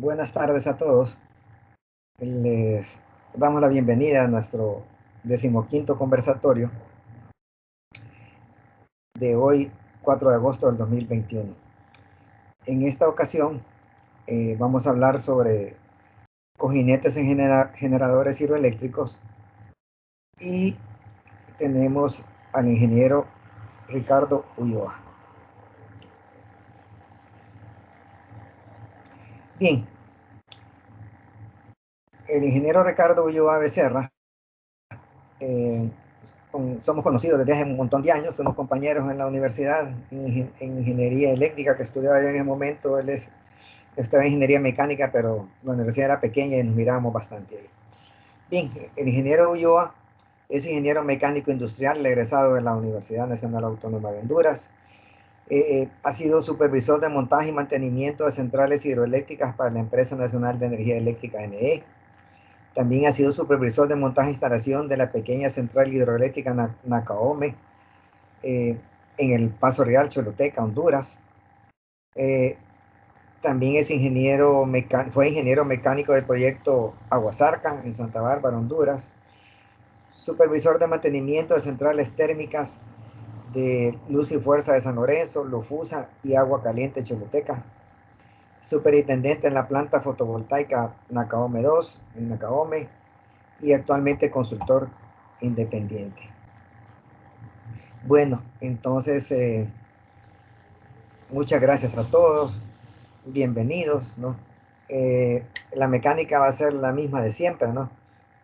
Buenas tardes a todos. Les damos la bienvenida a nuestro 15º conversatorio de hoy, 4 de agosto del 2021. En esta ocasión vamos a hablar sobre cojinetes en generadores hidroeléctricos y tenemos al ingeniero Ricardo Ulloa. Bien, el ingeniero Ricardo Ulloa Becerra, eh, somos conocidos desde hace un montón de años, fuimos compañeros en la universidad en ingeniería eléctrica que estudiaba yo en ese momento. Él estaba en ingeniería mecánica, pero la universidad era pequeña y nos mirábamos bastante ahí. Bien, el ingeniero Ulloa es ingeniero mecánico industrial, egresado de la Universidad Nacional Autónoma de Honduras. Ha sido supervisor de montaje y mantenimiento de centrales hidroeléctricas para la Empresa Nacional de Energía Eléctrica, NE. También ha sido supervisor de montaje e instalación de la pequeña central hidroeléctrica Nacaome, en el Paso Real, Choluteca, Honduras. También fue ingeniero mecánico del proyecto Aguasarca en Santa Bárbara, Honduras. Supervisor de mantenimiento de centrales térmicas de Luz y Fuerza de San Lorenzo, Lufusa y Agua Caliente, Choluteca. Superintendente en la planta fotovoltaica Nacaome 2 en Nacaome y actualmente consultor independiente. Bueno, entonces muchas gracias a todos, bienvenidos, ¿no? La mecánica va a ser la misma de siempre, ¿no?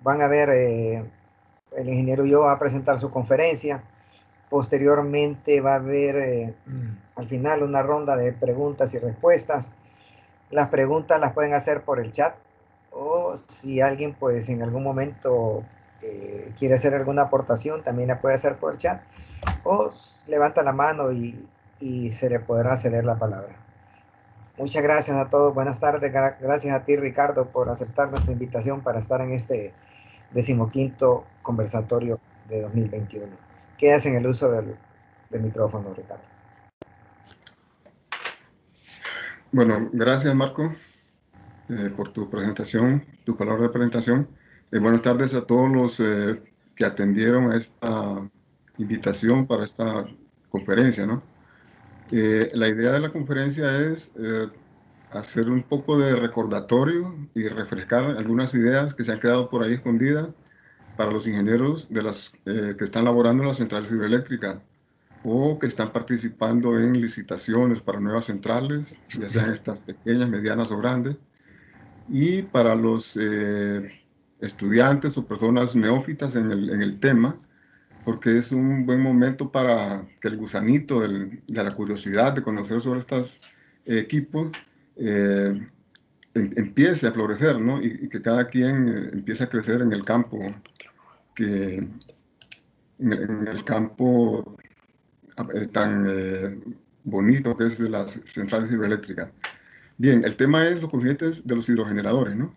Van a ver, el ingeniero yo va a presentar su conferencia, posteriormente va a haber al final una ronda de preguntas y respuestas. Las preguntas las pueden hacer por el chat, o si alguien pues en algún momento quiere hacer alguna aportación, también la puede hacer por el chat, o levanta la mano y se le podrá ceder la palabra. Muchas gracias a todos, buenas tardes. Gracias a ti, Ricardo, por aceptar nuestra invitación para estar en este 15º conversatorio de 2021. Quedas en el uso del micrófono, Ricardo. Bueno, gracias Marco por tu presentación, tu palabra de presentación. Buenas tardes a todos los que atendieron a esta invitación para esta conferencia, ¿no? La idea de la conferencia es hacer un poco de recordatorio y refrescar algunas ideas que se han quedado por ahí escondidas para los ingenieros de las que están laborando en las centrales hidroeléctricas o que están participando en licitaciones para nuevas centrales, ya sean estas pequeñas, medianas o grandes, y para los estudiantes o personas neófitas en el tema, porque es un buen momento para que el gusanito de la curiosidad de conocer sobre estos equipos empiece a florecer, ¿no? Y que cada quien empiece a crecer en el campo, en el campo tan bonito que es de las centrales hidroeléctricas. Bien, el tema es los coeficientes de los hidrogeneradores, ¿no?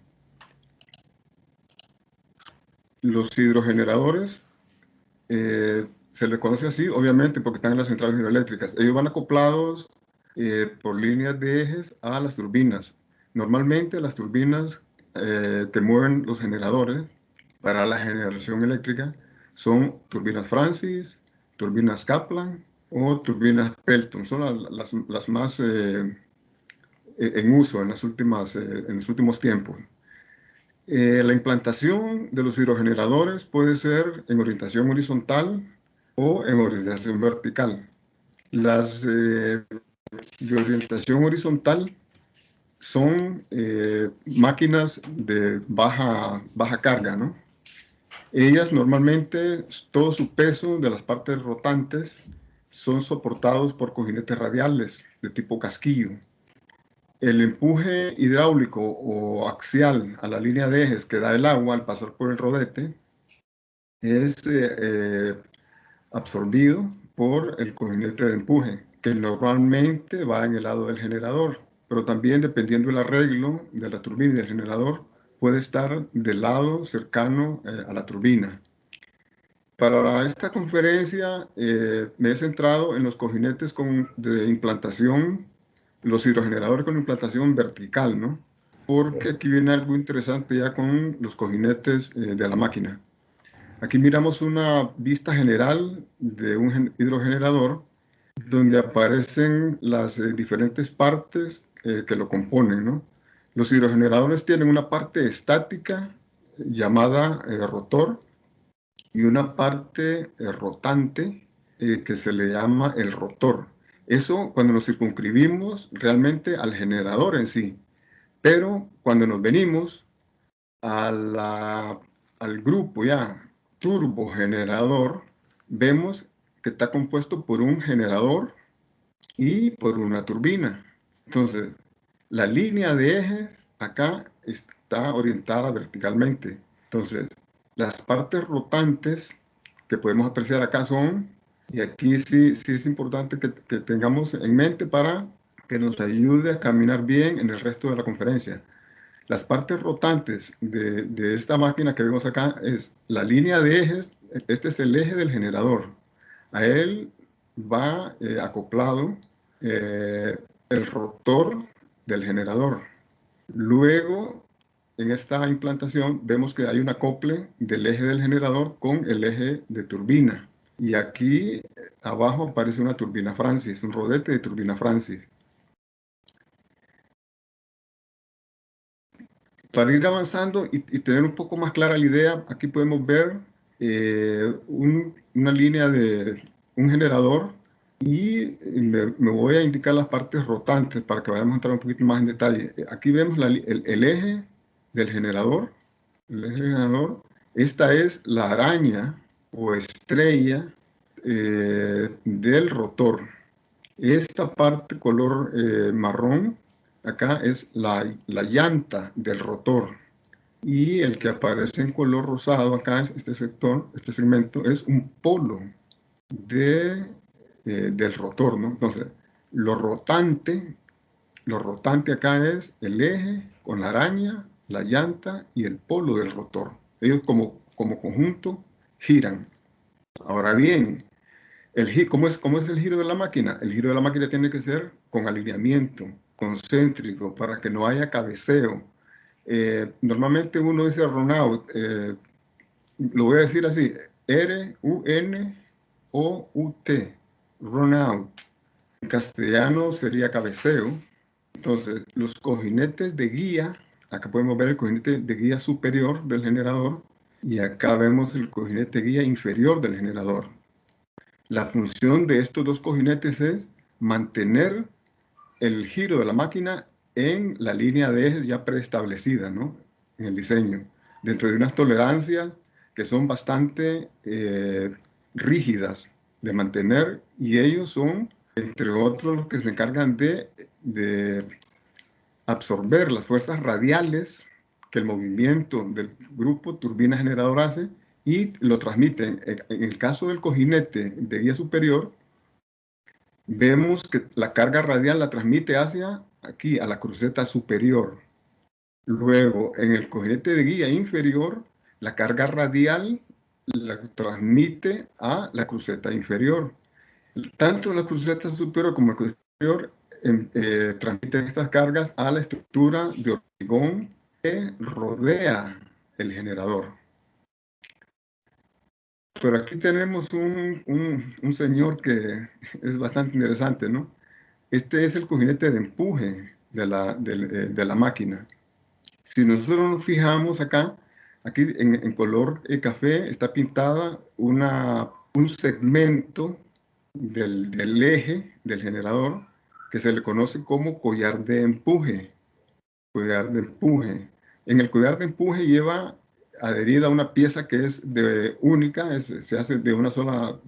Los hidrogeneradores se les conoce así, obviamente, porque están en las centrales hidroeléctricas. Ellos van acoplados por líneas de ejes a las turbinas. Normalmente las turbinas que mueven los generadores para la generación eléctrica son turbinas Francis, turbinas Kaplan o turbinas Pelton. Son las más en uso en los últimos tiempos. La implantación de los hidrogeneradores puede ser en orientación horizontal o en orientación vertical. Las de orientación horizontal son máquinas de baja carga, ¿no? Ellas normalmente, todo su peso de las partes rotantes son soportados por cojinetes radiales de tipo casquillo. El empuje hidráulico o axial a la línea de ejes que da el agua al pasar por el rodete es absorbido por el cojinete de empuje, que normalmente va en el lado del generador, pero también dependiendo del arreglo de la turbina y del generador, puede estar del lado cercano a la turbina. Para esta conferencia me he centrado en los cojinetes de implantación, los hidrogeneradores con implantación vertical, ¿no? porque aquí viene algo interesante ya con los cojinetes de la máquina. Aquí miramos una vista general de un hidrogenerador donde aparecen las diferentes partes que lo componen, ¿no? Los hidrogeneradores tienen una parte estática llamada rotor y una parte rotante que se le llama el rotor. Eso cuando nos circunscribimos realmente al generador en sí, pero cuando nos venimos al grupo ya turbogenerador, vemos que está compuesto por un generador y por una turbina. Entonces, la línea de ejes acá está orientada verticalmente. Entonces, las partes rotantes que podemos apreciar acá son, y aquí sí es importante que tengamos en mente para que nos ayude a caminar bien en el resto de la conferencia. Las partes rotantes de esta máquina que vemos acá es la línea de ejes. Este es el eje del generador. A él va acoplado el rotor del generador. Luego, en esta implantación, vemos que hay un acople del eje del generador con el eje de turbina. Y aquí abajo aparece una turbina Francis, un rodete de turbina Francis. Para ir avanzando y tener un poco más clara la idea, aquí podemos ver una línea de un generador y me voy a indicar las partes rotantes para que vayamos a entrar un poquito más en detalle. Aquí vemos el eje del generador. El eje del generador. Esta es la araña o estrella del rotor. Esta parte color marrón acá es la llanta del rotor y el que aparece en color rosado acá, este segmento, es un polo del rotor, ¿no? Entonces, lo rotante acá es el eje con la araña, la llanta y el polo del rotor. Ellos como conjunto giran. Ahora bien, ¿cómo es el giro de la máquina? El giro de la máquina tiene que ser con alineamiento, concéntrico, para que no haya cabeceo. Normalmente uno dice runout, lo voy a decir así, R-U-N-O-U-T, runout. En castellano sería cabeceo. Entonces, los cojinetes de guía, acá podemos ver el cojinete de guía superior del generador y acá vemos el cojinete de guía inferior del generador. La función de estos dos cojinetes es mantener el giro de la máquina en la línea de ejes ya preestablecida, ¿no? En el diseño, dentro de unas tolerancias que son bastante rígidas de mantener, y ellos son, entre otros, los que se encargan de absorber las fuerzas radiales que el movimiento del grupo turbina generador hace y lo transmiten. En el caso del cojinete de guía superior, vemos que la carga radial la transmite hacia aquí, a la cruceta superior. Luego, en el cojinete de guía inferior, la carga radial la transmite a la cruceta inferior. Tanto la cruceta superior como el cruceta inferior transmiten estas cargas a la estructura de hormigón que rodea el generador. Pero aquí tenemos un señor que es bastante interesante, ¿no? Este es el cojinete de empuje de la máquina. Si nosotros nos fijamos acá, aquí en color café está pintada un segmento del eje del generador que se le conoce como collar de empuje. Collar de empuje. En el collar de empuje lleva adherida una pieza que es única, se hace de una sola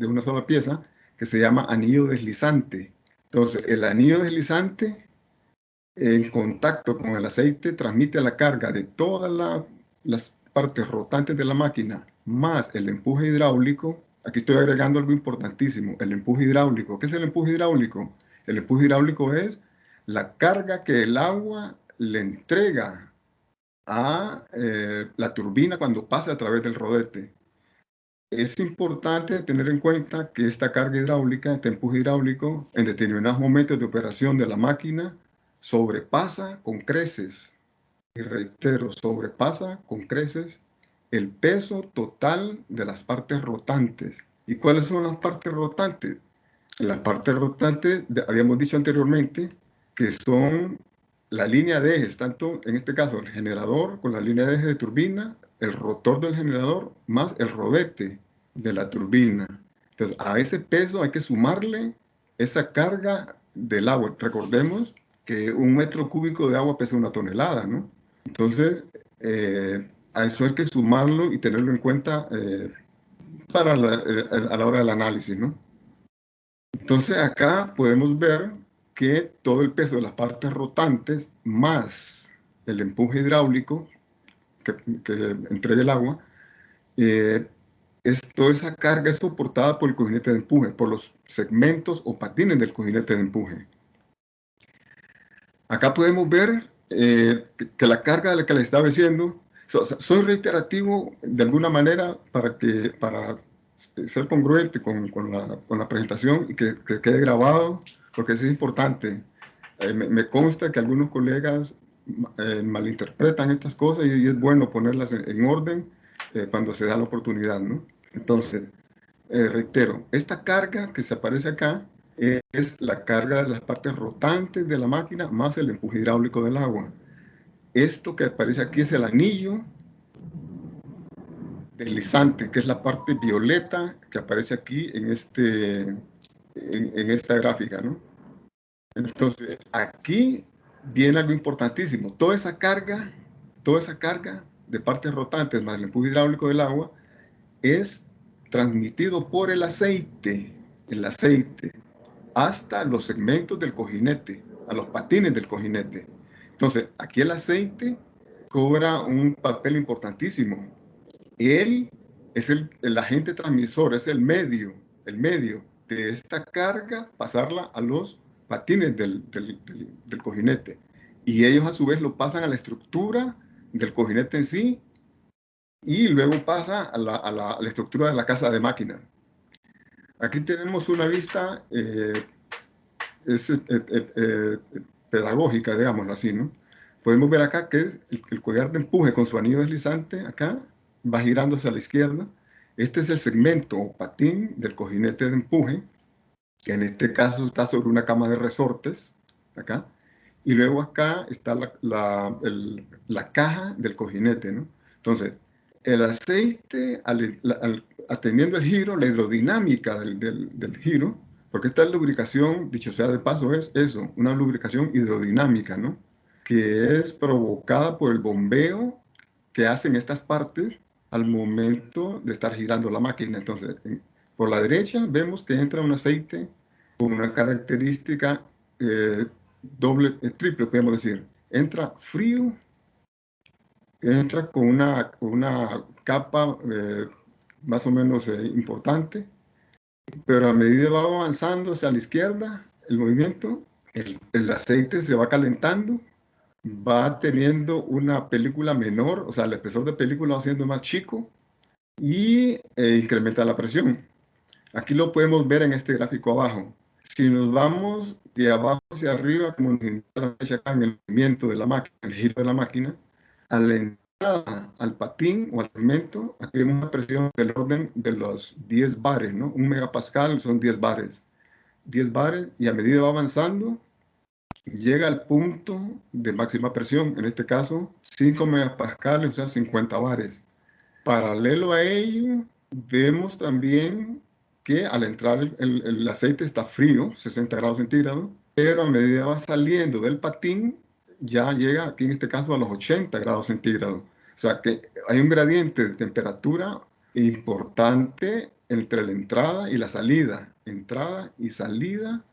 pieza, que se llama anillo deslizante. Entonces, el anillo deslizante en contacto con el aceite transmite la carga de todas las partes rotantes de la máquina, más el empuje hidráulico. Aquí estoy agregando algo importantísimo, el empuje hidráulico. ¿Qué es el empuje hidráulico? El empuje hidráulico es la carga que el agua le entrega a la turbina cuando pasa a través del rodete. Es importante tener en cuenta que esta carga hidráulica, este empuje hidráulico, en determinados momentos de operación de la máquina, sobrepasa con creces y reitero, sobrepasa con creces el peso total de las partes rotantes. ¿Y cuáles son las partes rotantes? Las partes rotantes, habíamos dicho anteriormente, que son la línea de ejes, tanto en este caso el generador con la línea de eje de turbina, el rotor del generador, más el rodete de la turbina. Entonces, a ese peso hay que sumarle esa carga del agua. Recordemos que 1 m³ de agua pesa 1 tonelada, ¿no? Entonces, a eso hay que sumarlo y tenerlo en cuenta a la hora del análisis, ¿no? Entonces, acá podemos ver que todo el peso de las partes rotantes más el empuje hidráulico que entrega el agua, toda esa carga es soportada por el cojinete de empuje, por los segmentos o patines del cojinete de empuje. Acá podemos ver que la carga de la que le estaba diciendo, soy reiterativo de alguna manera para ser congruente con la presentación y que quede grabado, porque eso es importante. Me consta que algunos colegas malinterpretan estas cosas y es bueno ponerlas en orden cuando se da la oportunidad, ¿no? Entonces, reitero, esta carga que se aparece acá es la carga de las partes rotantes de la máquina más el empuje hidráulico del agua. Esto que aparece aquí es el anillo deslizante, que es la parte violeta que aparece aquí en esta gráfica, ¿no? Entonces, aquí viene algo importantísimo. Toda esa carga de partes rotantes más el empuje hidráulico del agua es transmitido por el aceite, hasta los segmentos del cojinete, a los patines del cojinete. Entonces, aquí el aceite cobra un papel importantísimo. Él es el agente transmisor, es el medio de esta carga, pasarla a los patines del cojinete. Y ellos a su vez lo pasan a la estructura del cojinete en sí y luego pasa a la estructura de la casa de máquina. Aquí tenemos una vista pedagógica, digámoslo así, ¿no? Podemos ver acá que es el collar de empuje con su anillo deslizante, acá va girándose a la izquierda. Este es el segmento o patín del cojinete de empuje, que en este caso está sobre una cama de resortes, acá. Y luego acá está la caja del cojinete, ¿no? Entonces, el aceite, atendiendo el giro, la hidrodinámica del giro, porque esta lubricación, dicho sea de paso, es eso, una lubricación hidrodinámica, ¿no? Que es provocada por el bombeo que hacen estas partes al momento de estar girando la máquina. Entonces, por la derecha vemos que entra un aceite con una característica triple, podemos decir. Entra frío, entra con una capa más o menos importante, pero a medida que va avanzando hacia la izquierda, el movimiento, el aceite se va calentando, va teniendo una película menor, o sea, el espesor de película va siendo más chico y incrementa la presión. Aquí lo podemos ver en este gráfico abajo. Si nos vamos de abajo hacia arriba, como nos indica la flecha acá en el movimiento de la máquina, el giro de la máquina, a la entrada al patín o al segmento, aquí vemos una presión del orden de los 10 bares, ¿no? 1 megapascal son 10 bares. 10 bares, y a medida que va avanzando, llega al punto de máxima presión, en este caso 5 megapascales, o sea 50 bares. Paralelo a ello, vemos también que al entrar el aceite está frío, 60 grados centígrados, pero a medida que va saliendo del patín, ya llega aquí en este caso a los 80 grados centígrados. O sea que hay un gradiente de temperatura importante entre la entrada y la salida, entrada y salida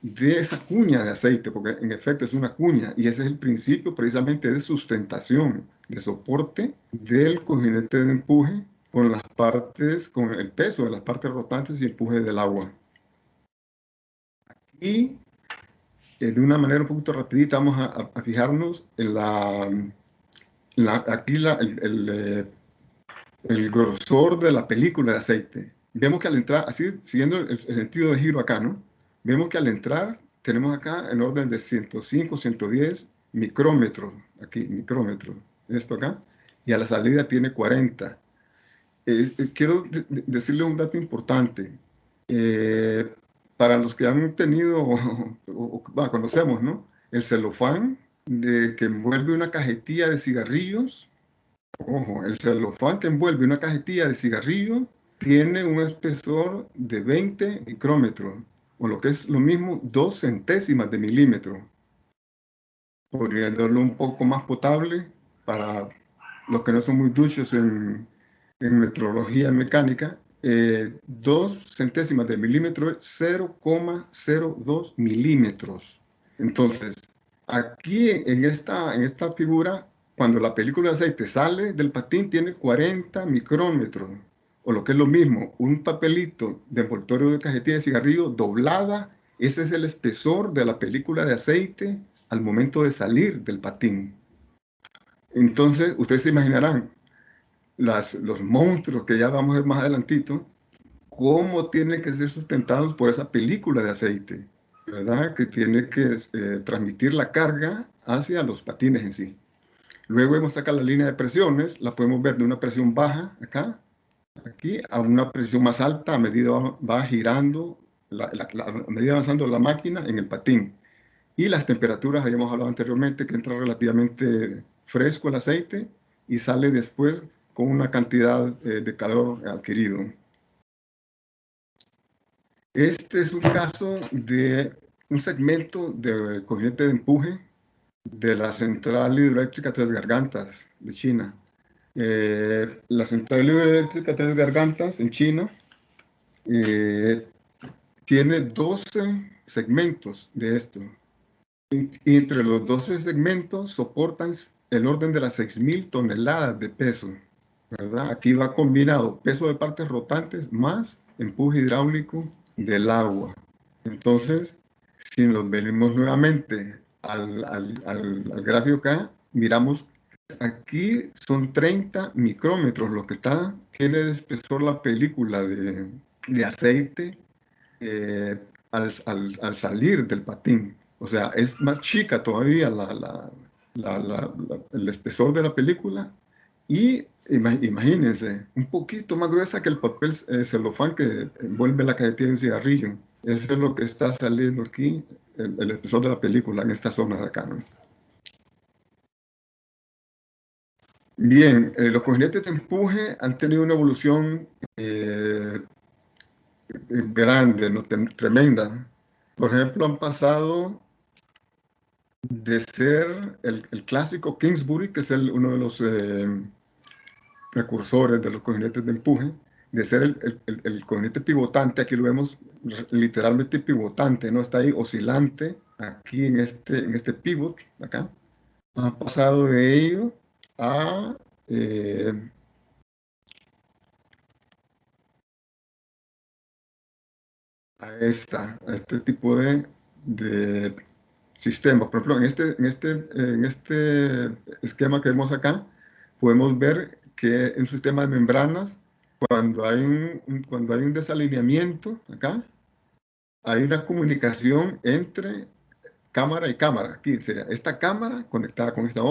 de esa cuña de aceite, porque en efecto es una cuña, y ese es el principio precisamente de sustentación, de soporte del cojinete de empuje con las partes, con el peso de las partes rotantes y empuje del agua. Y de una manera un poquito rapidita vamos a fijarnos en el grosor de la película de aceite. Vemos que al entrar, así siguiendo el sentido de giro acá, ¿no? Vemos que al entrar tenemos acá en orden de 105, 110 micrómetros, aquí, micrómetros, esto acá, y a la salida tiene 40. Quiero decirle un dato importante. Para los que han tenido, conocemos, ¿no? El celofán que envuelve una cajetilla de cigarrillos. Ojo, el celofán que envuelve una cajetilla de cigarrillos tiene un espesor de 20 micrómetros, o lo que es lo mismo, 2 centésimas de milímetro, poniéndolo un poco más potable para los que no son muy duchos en metrología mecánica. 2 centésimas de milímetro es 0,02 milímetros. Entonces, aquí en esta figura, cuando la película de aceite sale del patín, tiene 40 micrómetros, o lo que es lo mismo, un papelito de envoltorio de cajetilla de cigarrillo doblada, ese es el espesor de la película de aceite al momento de salir del patín. Entonces, ustedes se imaginarán los monstruos que ya vamos a ver más adelantito, cómo tienen que ser sustentados por esa película de aceite, ¿verdad? Que tiene que transmitir la carga hacia los patines en sí. Luego vemos acá la línea de presiones, la podemos ver de una presión baja acá, aquí, a una presión más alta a medida va girando, a medida avanzando la máquina en el patín. Y las temperaturas, habíamos hablado anteriormente, que entra relativamente fresco el aceite y sale después con una cantidad de calor adquirido. Este es un caso de un segmento de corriente de empuje de la central hidroeléctrica Tres Gargantas de China. La central hidroeléctrica Tres Gargantas en China tiene 12 segmentos de esto. Y entre los 12 segmentos soportan el orden de las 6.000 toneladas de peso, ¿verdad? Aquí va combinado peso de partes rotantes más empuje hidráulico del agua. Entonces, si nos venimos nuevamente al gráfico acá, miramos, aquí son 30 micrómetros lo que tiene de espesor la película de aceite al salir del patín. O sea, es más chica todavía el espesor de la película y imagínense, un poquito más gruesa que el papel celofán que envuelve la cajetilla de un cigarrillo. Eso es lo que está saliendo aquí, el espesor de la película en esta zona de acá, ¿no? Bien, los cojinetes de empuje han tenido una evolución grande, ¿no? Tremenda. Por ejemplo, han pasado de ser el clásico Kingsbury, que es uno de los precursores de los cojinetes de empuje, de ser el cojinete pivotante, aquí lo vemos literalmente pivotante, no está ahí oscilante, aquí en este pivot, acá, ha pasado de ello a a este tipo de sistemas. Por ejemplo, en este esquema que vemos acá, podemos ver que en un sistema de membranas, cuando hay un desalineamiento acá, hay una comunicación entre cámara y cámara. Aquí sería esta cámara conectada con esta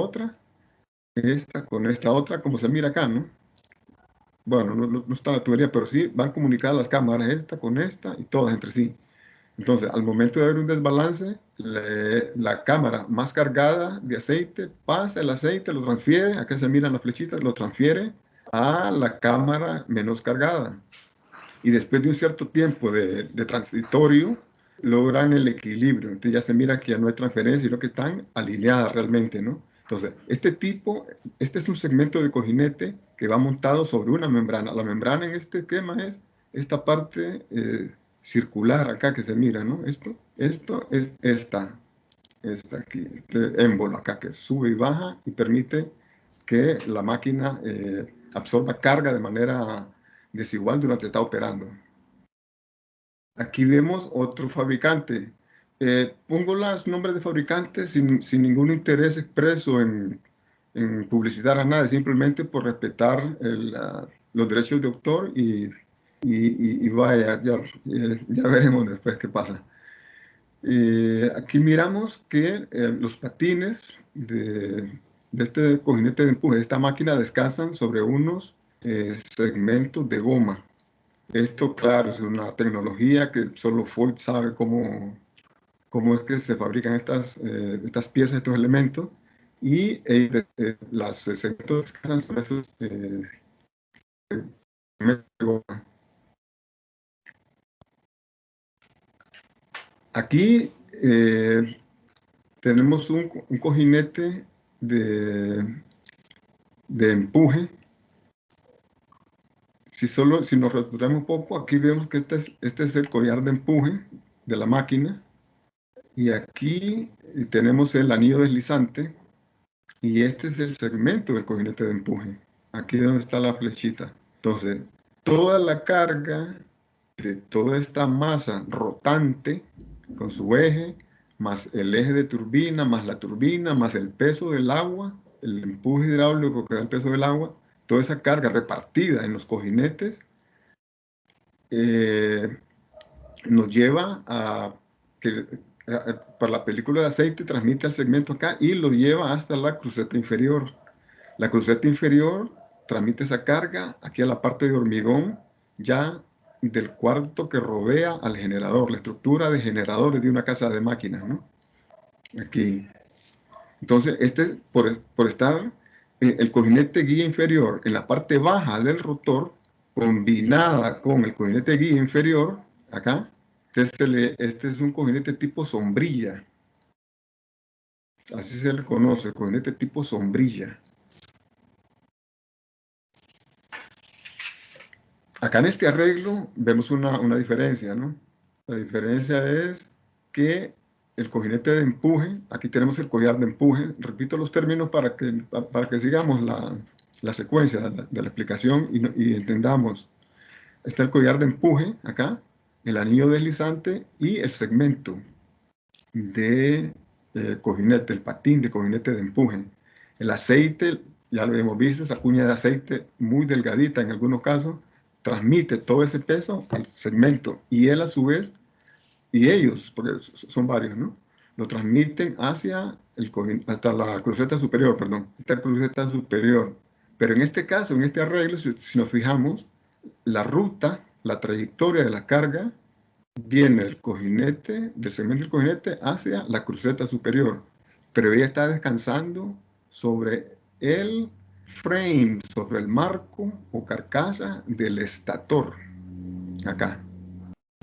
con esta otra, como se mira acá, ¿no? Bueno, no está la tubería, pero sí van comunicadas las cámaras, esta con esta y todas entre sí. Entonces, al momento de haber un desbalance, la cámara más cargada de aceite pasa el aceite, lo transfiere, acá se miran las flechitas, lo transfiere a la cámara menos cargada. Y después de un cierto tiempo de transitorio, logran el equilibrio. Entonces ya se mira que ya no hay transferencia, sino que están alineadas realmente, ¿no? Entonces, este es un segmento de cojinete que va montado sobre una membrana. La membrana en este esquema es esta parte circular acá que se mira, ¿no? Esto es esta aquí, este émbolo acá que sube y baja y permite que la máquina absorba carga de manera desigual durante está operando. Aquí vemos otro fabricante. Pongo los nombres de fabricantes sin ningún interés expreso en publicitar a nadie, simplemente por respetar los derechos de autor y vaya, ya veremos después qué pasa. Aquí miramos que los patines de este cojinete de empuje, de esta máquina, descansan sobre unos segmentos de goma. Esto, claro, es una tecnología que solo Ford sabe cómo es que se fabrican estas piezas, estos elementos, y las segmentos descansan sobre esos segmentos de goma. Aquí tenemos un cojinete de empuje. Si nos retrocedemos un poco, aquí vemos que este es el collar de empuje de la máquina. Y aquí tenemos el anillo deslizante. Y este es el segmento del cojinete de empuje. Aquí es donde está la flechita. Entonces, toda la carga de toda esta masa rotante con su eje, más el eje de turbina, más la turbina, más el peso del agua, el empuje hidráulico que da el peso del agua, toda esa carga repartida en los cojinetes nos lleva a que para la película de aceite transmite el segmento acá y lo lleva hasta la cruceta inferior. La cruceta inferior transmite esa carga aquí a la parte de hormigón ya del cuarto que rodea al generador, la estructura de generadores de una casa de máquinas, ¿no? Aquí. Entonces, por estar el cojinete guía inferior en la parte baja del rotor, combinada con el cojinete guía inferior, acá, este es un cojinete tipo sombrilla. Así se le conoce, el cojinete tipo sombrilla. Acá en este arreglo vemos una diferencia, ¿no? La diferencia es que el cojinete de empuje, aquí tenemos el collar de empuje, repito los términos para que sigamos la secuencia de la explicación y entendamos. Está el collar de empuje acá, el anillo deslizante y el segmento de cojinete, el patín de cojinete de empuje. El aceite, ya lo hemos visto, esa cuña de aceite muy delgadita en algunos casos, transmite todo ese peso al segmento y él a su vez, y ellos, porque son varios, ¿no? Lo transmiten hacia hasta la cruceta superior, perdón, esta cruceta superior. Pero en este caso, en este arreglo, si nos fijamos, la ruta, la trayectoria de la carga viene el cojinete, del segmento del cojinete hacia la cruceta superior, pero ella está descansando sobre el frame, sobre el marco o carcasa del estator, acá.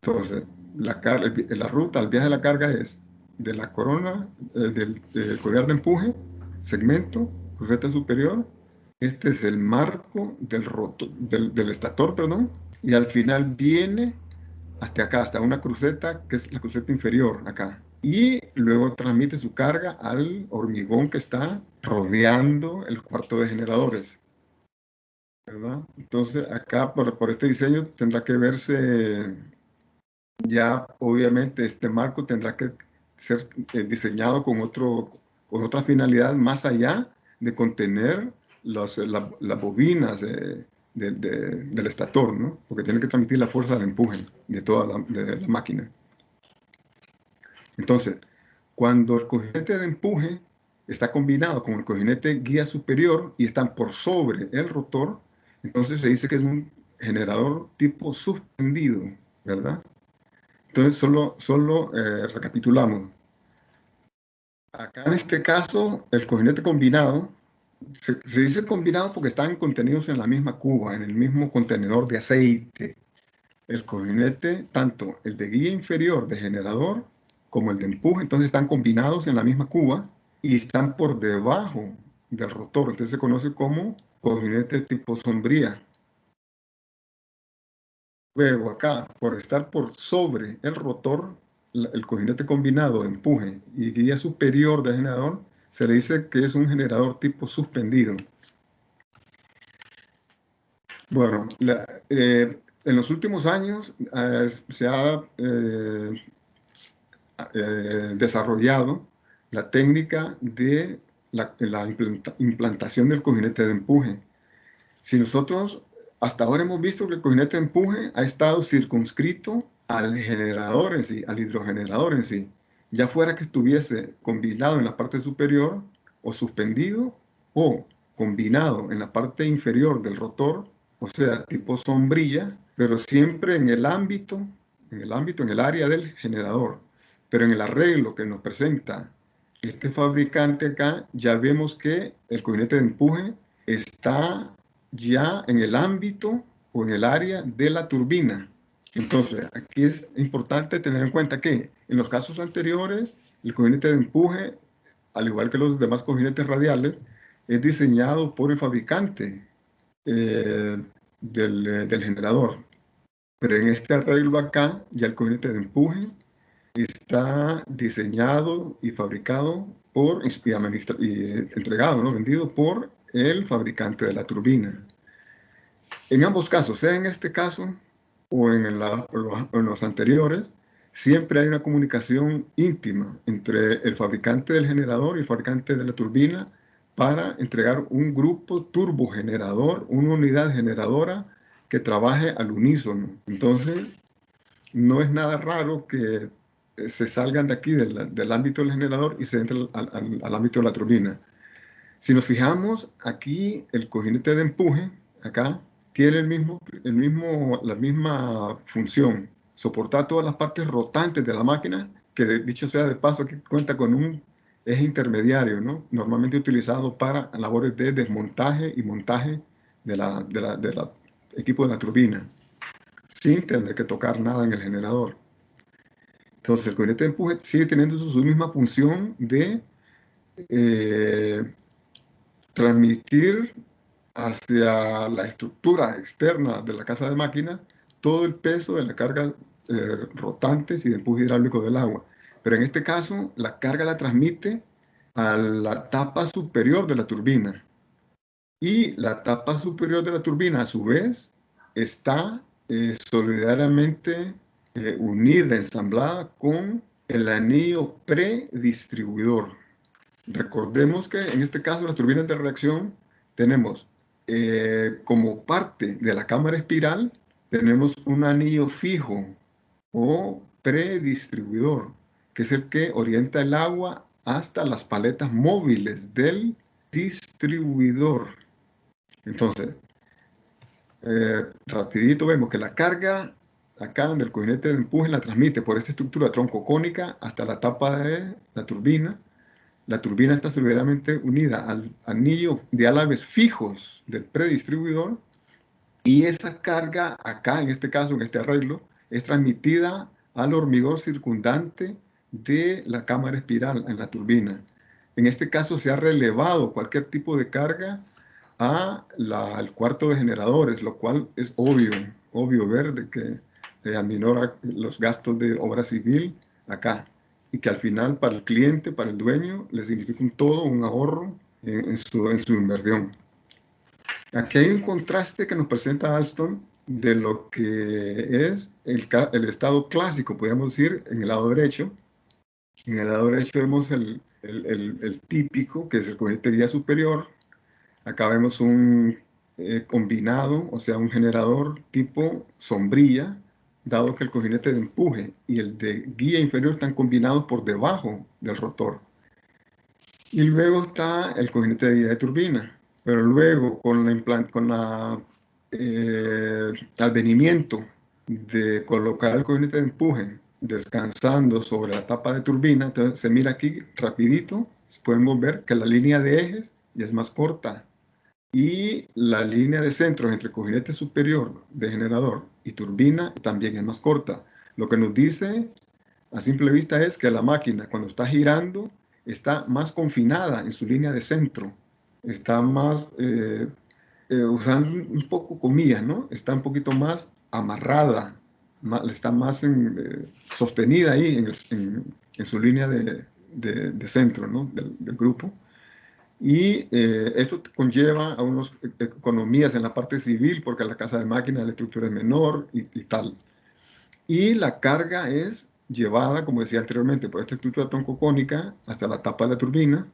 Entonces, la ruta, el viaje de la carga es de la corona, del collar de empuje, segmento, cruceta superior. Este es el marco del estator, perdón, y al final viene hasta acá, hasta una cruceta, que es la cruceta inferior, acá. Y luego transmite su carga al hormigón que está rodeando el cuarto de generadores, ¿verdad? Entonces, acá, por este diseño, tendrá que verse ya, obviamente, este marco tendrá que ser diseñado con otra finalidad más allá de contener las bobinas del estator, ¿no? Porque tiene que transmitir la fuerza de empuje de toda de la máquina. Entonces, cuando el cojinete de empuje está combinado con el cojinete guía superior y están por sobre el rotor, entonces se dice que es un generador tipo suspendido, ¿verdad? Entonces, solo recapitulamos. Acá en este caso, el cojinete combinado, se dice combinado porque están contenidos en la misma cuba, en el mismo contenedor de aceite. El cojinete, tanto el de guía inferior de generador como el de empuje, entonces están combinados en la misma cuba y están por debajo del rotor. Entonces se conoce como cojinete tipo sombría. Luego acá, por estar por sobre el rotor, el cojinete combinado de empuje y guía superior del generador, se le dice que es un generador tipo suspendido. Bueno, en los últimos años se ha desarrollado la técnica de la implantación del cojinete de empuje. Si nosotros hasta ahora hemos visto que el cojinete de empuje ha estado circunscrito al generador en sí, al hidrogenerador en sí, ya fuera que estuviese combinado en la parte superior o suspendido o combinado en la parte inferior del rotor, o sea, tipo sombrilla, pero siempre en el área del generador. Pero en el arreglo que nos presenta este fabricante acá, ya vemos que el cojinete de empuje está ya en el ámbito o en el área de la turbina. Entonces, aquí es importante tener en cuenta que en los casos anteriores, el cojinete de empuje, al igual que los demás cojinetes radiales, es diseñado por el fabricante del generador. Pero en este arreglo acá, ya el cojinete de empuje está diseñado y fabricado y entregado, ¿no? Vendido por el fabricante de la turbina. En ambos casos, sea en este caso o en los anteriores, siempre hay una comunicación íntima entre el fabricante del generador y el fabricante de la turbina para entregar un grupo turbogenerador, una unidad generadora que trabaje al unísono. Entonces, no es nada raro que se salgan de aquí del ámbito del generador y se entren al ámbito de la turbina. Si nos fijamos, aquí el cojinete de empuje, acá, tiene la misma función, soportar todas las partes rotantes de la máquina, que dicho sea de paso, aquí cuenta con un eje intermediario, ¿no? Normalmente utilizado para labores de desmontaje y montaje del equipo de la turbina, sin tener que tocar nada en el generador. Entonces, el cojinete de empuje sigue teniendo su misma función de transmitir hacia la estructura externa de la casa de máquina todo el peso de la carga rotantes y de empuje hidráulico del agua. Pero en este caso, la carga la transmite a la tapa superior de la turbina. Y la tapa superior de la turbina, a su vez, está solidariamente unida, ensamblada con el anillo predistribuidor. Recordemos que en este caso las turbinas de reacción tenemos como parte de la cámara espiral, tenemos un anillo fijo o predistribuidor, que es el que orienta el agua hasta las paletas móviles del distribuidor. Entonces, rapidito vemos que la carga acá del cojinete de empuje la transmite por esta estructura troncocónica hasta la tapa de la turbina. La turbina está solidariamente unida al anillo de álabes fijos del predistribuidor y esa carga acá, en este caso, en este arreglo, es transmitida al hormigón circundante de la cámara espiral en la turbina. En este caso se ha relevado cualquier tipo de carga al cuarto de generadores, lo cual es obvio ver de que aminora los gastos de obra civil acá y que al final para el cliente, para el dueño, le significa un ahorro en su inversión. Aquí hay un contraste que nos presenta Alstom de lo que es el estado clásico, podríamos decir, en el lado derecho. En el lado derecho vemos el típico, que es el cojinete de guía superior. Acá vemos un combinado, o sea, un generador tipo sombrilla, dado que el cojinete de empuje y el de guía inferior están combinados por debajo del rotor. Y luego está el cojinete de guía de turbina. Pero luego, con advenimiento de colocar el cojinete de empuje descansando sobre la tapa de turbina, entonces se mira aquí rapidito, podemos ver que la línea de ejes ya es más corta y la línea de centros entre cojinete superior de generador y turbina también es más corta. Lo que nos dice a simple vista es que la máquina cuando está girando está más confinada en su línea de centro, está más, usando un poco comillas, ¿no? Está un poquito más amarrada, está más sostenida ahí en su línea de centro, ¿no? Del grupo. Y esto conlleva a unas economías en la parte civil, porque la casa de máquinas, la estructura es menor y tal. Y la carga es llevada, como decía anteriormente, por esta estructura troncocónica hasta la tapa de la turbina,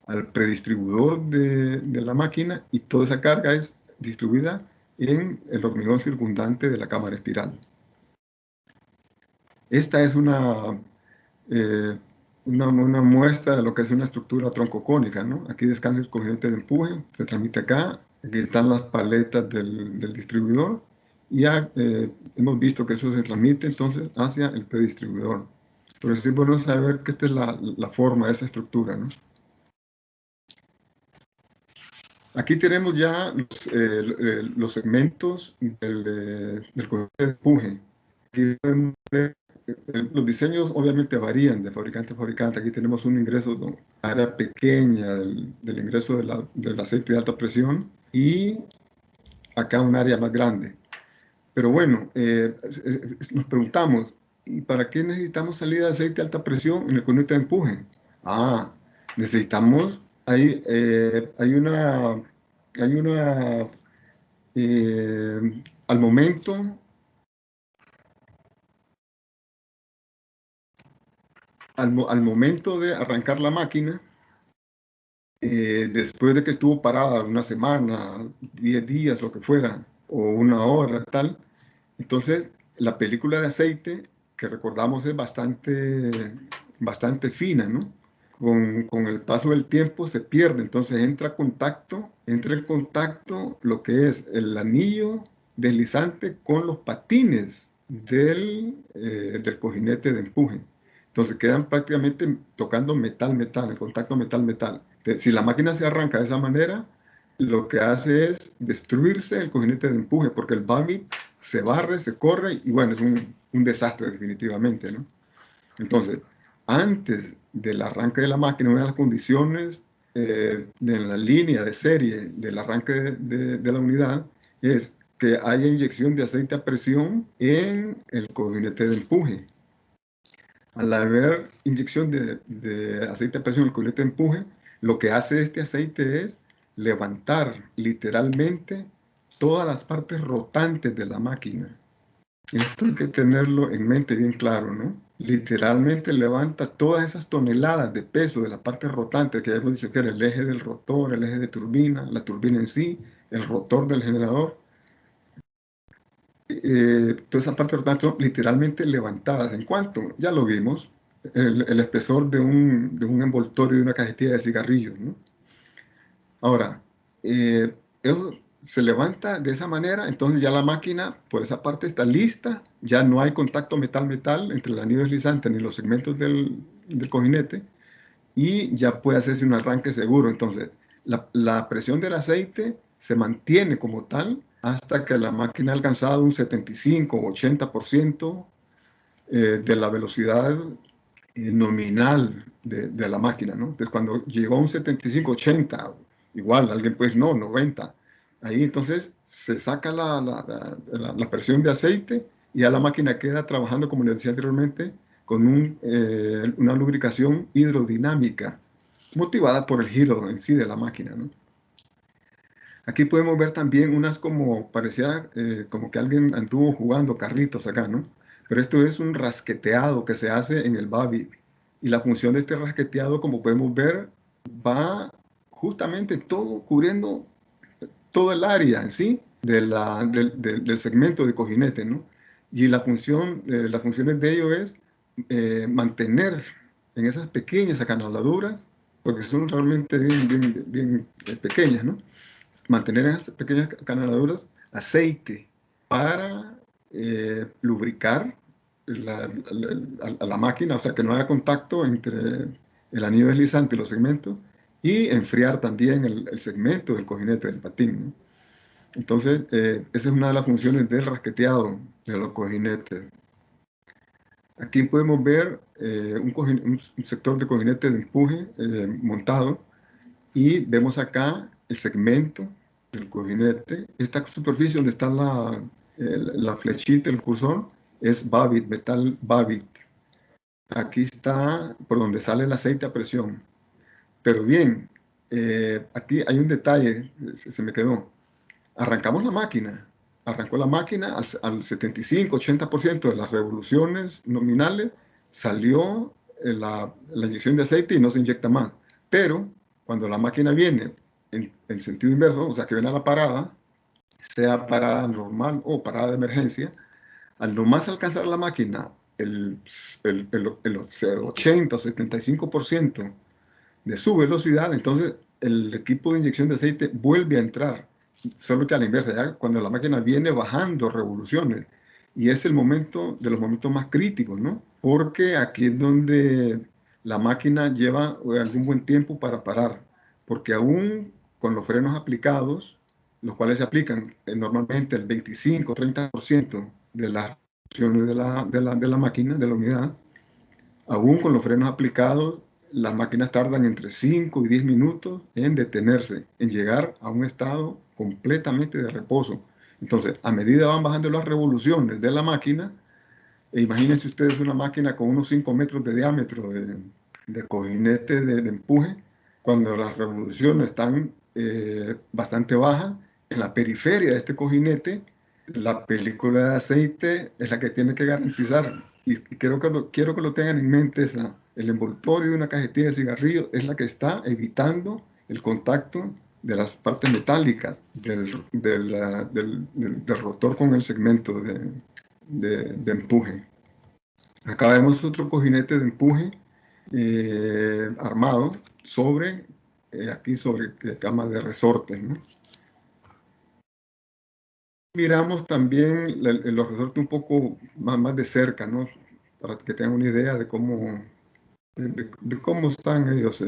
al predistribuidor de la máquina, y toda esa carga es distribuida en el hormigón circundante de la cámara espiral. Esta es una eh, una muestra de lo que es una estructura troncocónica, ¿no? Aquí descansa el cojín de empuje, se transmite acá, aquí están las paletas del distribuidor, y ya hemos visto que eso se transmite entonces hacia el predistribuidor. Pero sí es bueno saber que esta es la forma de esa estructura, ¿no? Aquí tenemos ya los segmentos del cojín de empuje. Aquí podemos ver, los diseños obviamente varían de fabricante a fabricante. Aquí tenemos un ingreso, ¿no? Área pequeña del ingreso del aceite de alta presión, y acá un área más grande. Pero bueno, nos preguntamos, ¿y para qué necesitamos salida de aceite de alta presión en el conector de empuje? Ah, necesitamos, hay una, al momento, al momento de arrancar la máquina, después de que estuvo parada una semana, 10 días, lo que fuera, o una hora, tal, entonces la película de aceite que recordamos es bastante fina, ¿no? Con el paso del tiempo se pierde, entonces entra en contacto lo que es el anillo deslizante con los patines del cojinete de empuje. Entonces quedan prácticamente tocando metal, el contacto metal. Si la máquina se arranca de esa manera, lo que hace es destruirse el cojinete de empuje, porque el babi se barre, se corre, y bueno, es un desastre definitivamente, ¿no? Entonces, antes del arranque de la máquina, una de las condiciones de la línea de serie del arranque de la unidad es que haya inyección de aceite a presión en el cojinete de empuje. Al haber inyección de aceite a presión en el cojinete de empuje, lo que hace este aceite es levantar literalmente todas las partes rotantes de la máquina. Esto hay que tenerlo en mente bien claro, ¿no? Literalmente levanta todas esas toneladas de peso de la parte rotante, que ya hemos dicho que era el eje del rotor, el eje de turbina, la turbina en sí, el rotor del generador. Toda esa parte rotante son literalmente levantadas. ¿En cuánto? Ya lo vimos, el espesor de un envoltorio de una cajetilla de cigarrillos, ¿no? Ahora, eso se levanta de esa manera, entonces ya la máquina, por esa parte, está lista, ya no hay contacto metal-metal entre el anillo deslizante ni los segmentos del cojinete, y ya puede hacerse un arranque seguro. Entonces, la presión del aceite se mantiene como tal hasta que la máquina ha alcanzado un 75 o 80% de la velocidad nominal de la máquina, ¿no? Entonces, cuando llegó a un 75, 80, igual, alguien pues no, 90, ahí entonces se saca la presión de aceite, y ya la máquina queda trabajando, como les decía anteriormente, con una lubricación hidrodinámica, motivada por el giro en sí de la máquina, ¿no? Aquí podemos ver también unas como, parecía como que alguien anduvo jugando carritos acá, ¿no? Pero esto es un rasqueteado que se hace en el babi. Y la función de este rasqueteado, como podemos ver, va justamente todo cubriendo todo el área en sí del segmento de cojinete, ¿no? Y las funciones de ello es mantener en esas pequeñas acanaladuras, porque son realmente bien pequeñas, ¿no? Mantener en esas pequeñas canaladuras aceite para lubricar a la máquina, o sea, que no haya contacto entre el anillo deslizante y los segmentos, y enfriar también el segmento del cojinete del patín, ¿no? Entonces, esa es una de las funciones del rasqueteado de los cojinetes. Aquí podemos ver un sector de cojinete de empuje montado, y vemos acá el segmento del cojinete. Esta superficie donde está la flechita, el cursor, es babbitt, metal babbitt. Aquí está por donde sale el aceite a presión. Pero bien, aquí hay un detalle, se me quedó. Arrancamos la máquina. Arrancó la máquina al 75-80% de las revoluciones nominales, salió la inyección de aceite y no se inyecta más. Pero cuando la máquina viene en sentido inverso, o sea, que viene a la parada, sea parada normal o parada de emergencia, al nomás alcanzar la máquina el 80 o 75% de su velocidad, entonces el equipo de inyección de aceite vuelve a entrar, solo que a la inversa, ya cuando la máquina viene bajando revoluciones. Y es el momento de los momentos más críticos, ¿no? Porque aquí es donde la máquina lleva algún buen tiempo para parar, porque aún con los frenos aplicados, los cuales se aplican normalmente el 25-30% de las revoluciones de la máquina, de la unidad, aún con los frenos aplicados, las máquinas tardan entre 5 y 10 minutos en detenerse, en llegar a un estado completamente de reposo. Entonces, a medida van bajando las revoluciones de la máquina, imagínense ustedes una máquina con unos 5 metros de diámetro de cojinete de empuje, cuando las revoluciones están bastante bajas, en la periferia de este cojinete, la película de aceite es la que tiene que garantizar, y quiero que lo tengan en mente, el envoltorio de una cajetilla de cigarrillo es la que está evitando el contacto de las partes metálicas del rotor con el segmento de empuje. Acá vemos otro cojinete de empuje armado aquí sobre cama de resortes, ¿no? Miramos también los resortes un poco más de cerca, ¿no? Para que tengan una idea de cómo están ellos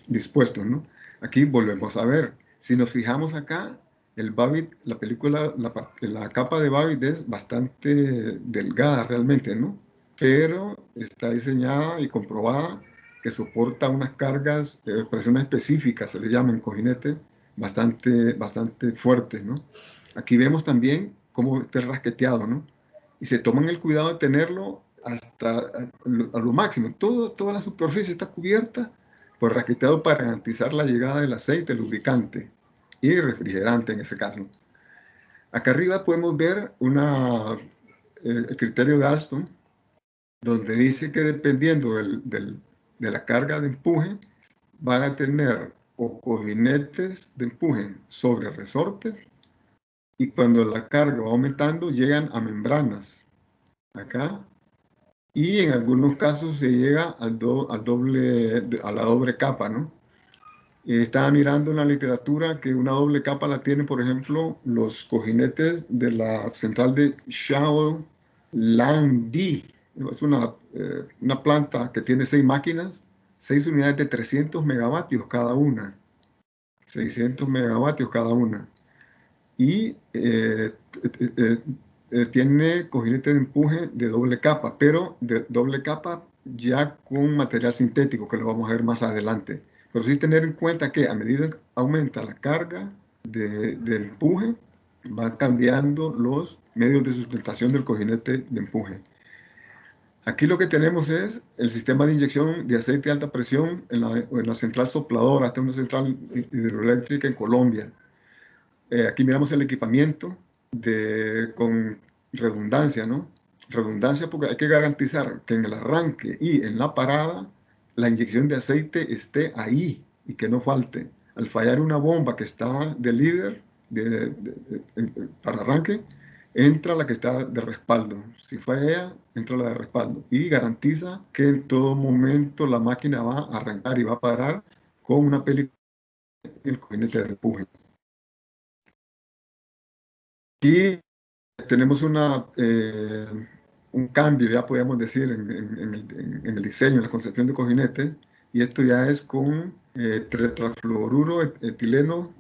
dispuestos, ¿no? Aquí volvemos a ver, si nos fijamos acá, el Babbitt, la película, la capa de Babbitt es bastante delgada realmente, ¿no? Pero está diseñada y comprobada que soporta unas cargas, presiones específicas, se le llaman cojinete, bastante fuertes, ¿no? Aquí vemos también cómo está rasqueteado, ¿no? Y se toman el cuidado de tenerlo hasta a lo máximo. Toda la superficie está cubierta por rasqueteado para garantizar la llegada del aceite, lubricante y refrigerante en ese caso. Acá arriba podemos ver el criterio de Alstom, donde dice que dependiendo de la carga de empuje, van a tener o cojinetes de empuje sobre resortes, y cuando la carga va aumentando llegan a membranas acá, y en algunos casos se llega a la doble capa, ¿no? Estaba mirando en la literatura que una doble capa la tienen, por ejemplo, los cojinetes de la central de Shaolangi. Es una planta que tiene 6 máquinas, 6 unidades de 300 megavatios cada una. 600 megavatios cada una. Y tiene cojinete de empuje de doble capa, pero de doble capa ya con material sintético, que lo vamos a ver más adelante. Pero sí tener en cuenta que a medida que aumenta la carga de empuje, van cambiando los medios de sustentación del cojinete de empuje. Aquí lo que tenemos es el sistema de inyección de aceite de alta presión en la central sopladora, esta es una central hidroeléctrica en Colombia. Aquí miramos el equipamiento con redundancia, ¿no? Redundancia porque hay que garantizar que en el arranque y en la parada la inyección de aceite esté ahí y que no falte. Al fallar una bomba que está de líder para arranque, entra la que está de respaldo. Si falla, entra la de respaldo. Y garantiza que en todo momento la máquina va a arrancar y va a parar con una película en el cojinete de empuje. Aquí tenemos un cambio, ya podríamos decir, en el diseño, en la concepción de cojinete, y esto ya es con tetrafluoruro etileno,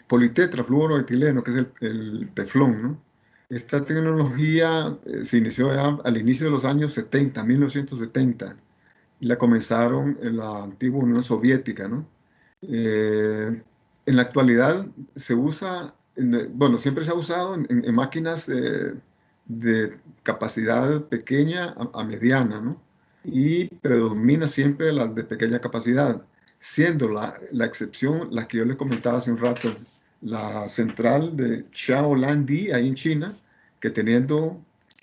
politetrafluoroetileno, que es el teflón, ¿no? Esta tecnología se inició ya al inicio de los años 70, 1970, y la comenzaron en la antigua Unión Soviética, ¿no? En la actualidad se usa, bueno, siempre se ha usado en máquinas de capacidad pequeña a mediana, ¿no? Y predomina siempre las de pequeña capacidad, siendo la excepción la que yo les comentaba hace un rato, la central de Shaolangi, ahí en China, que teniendo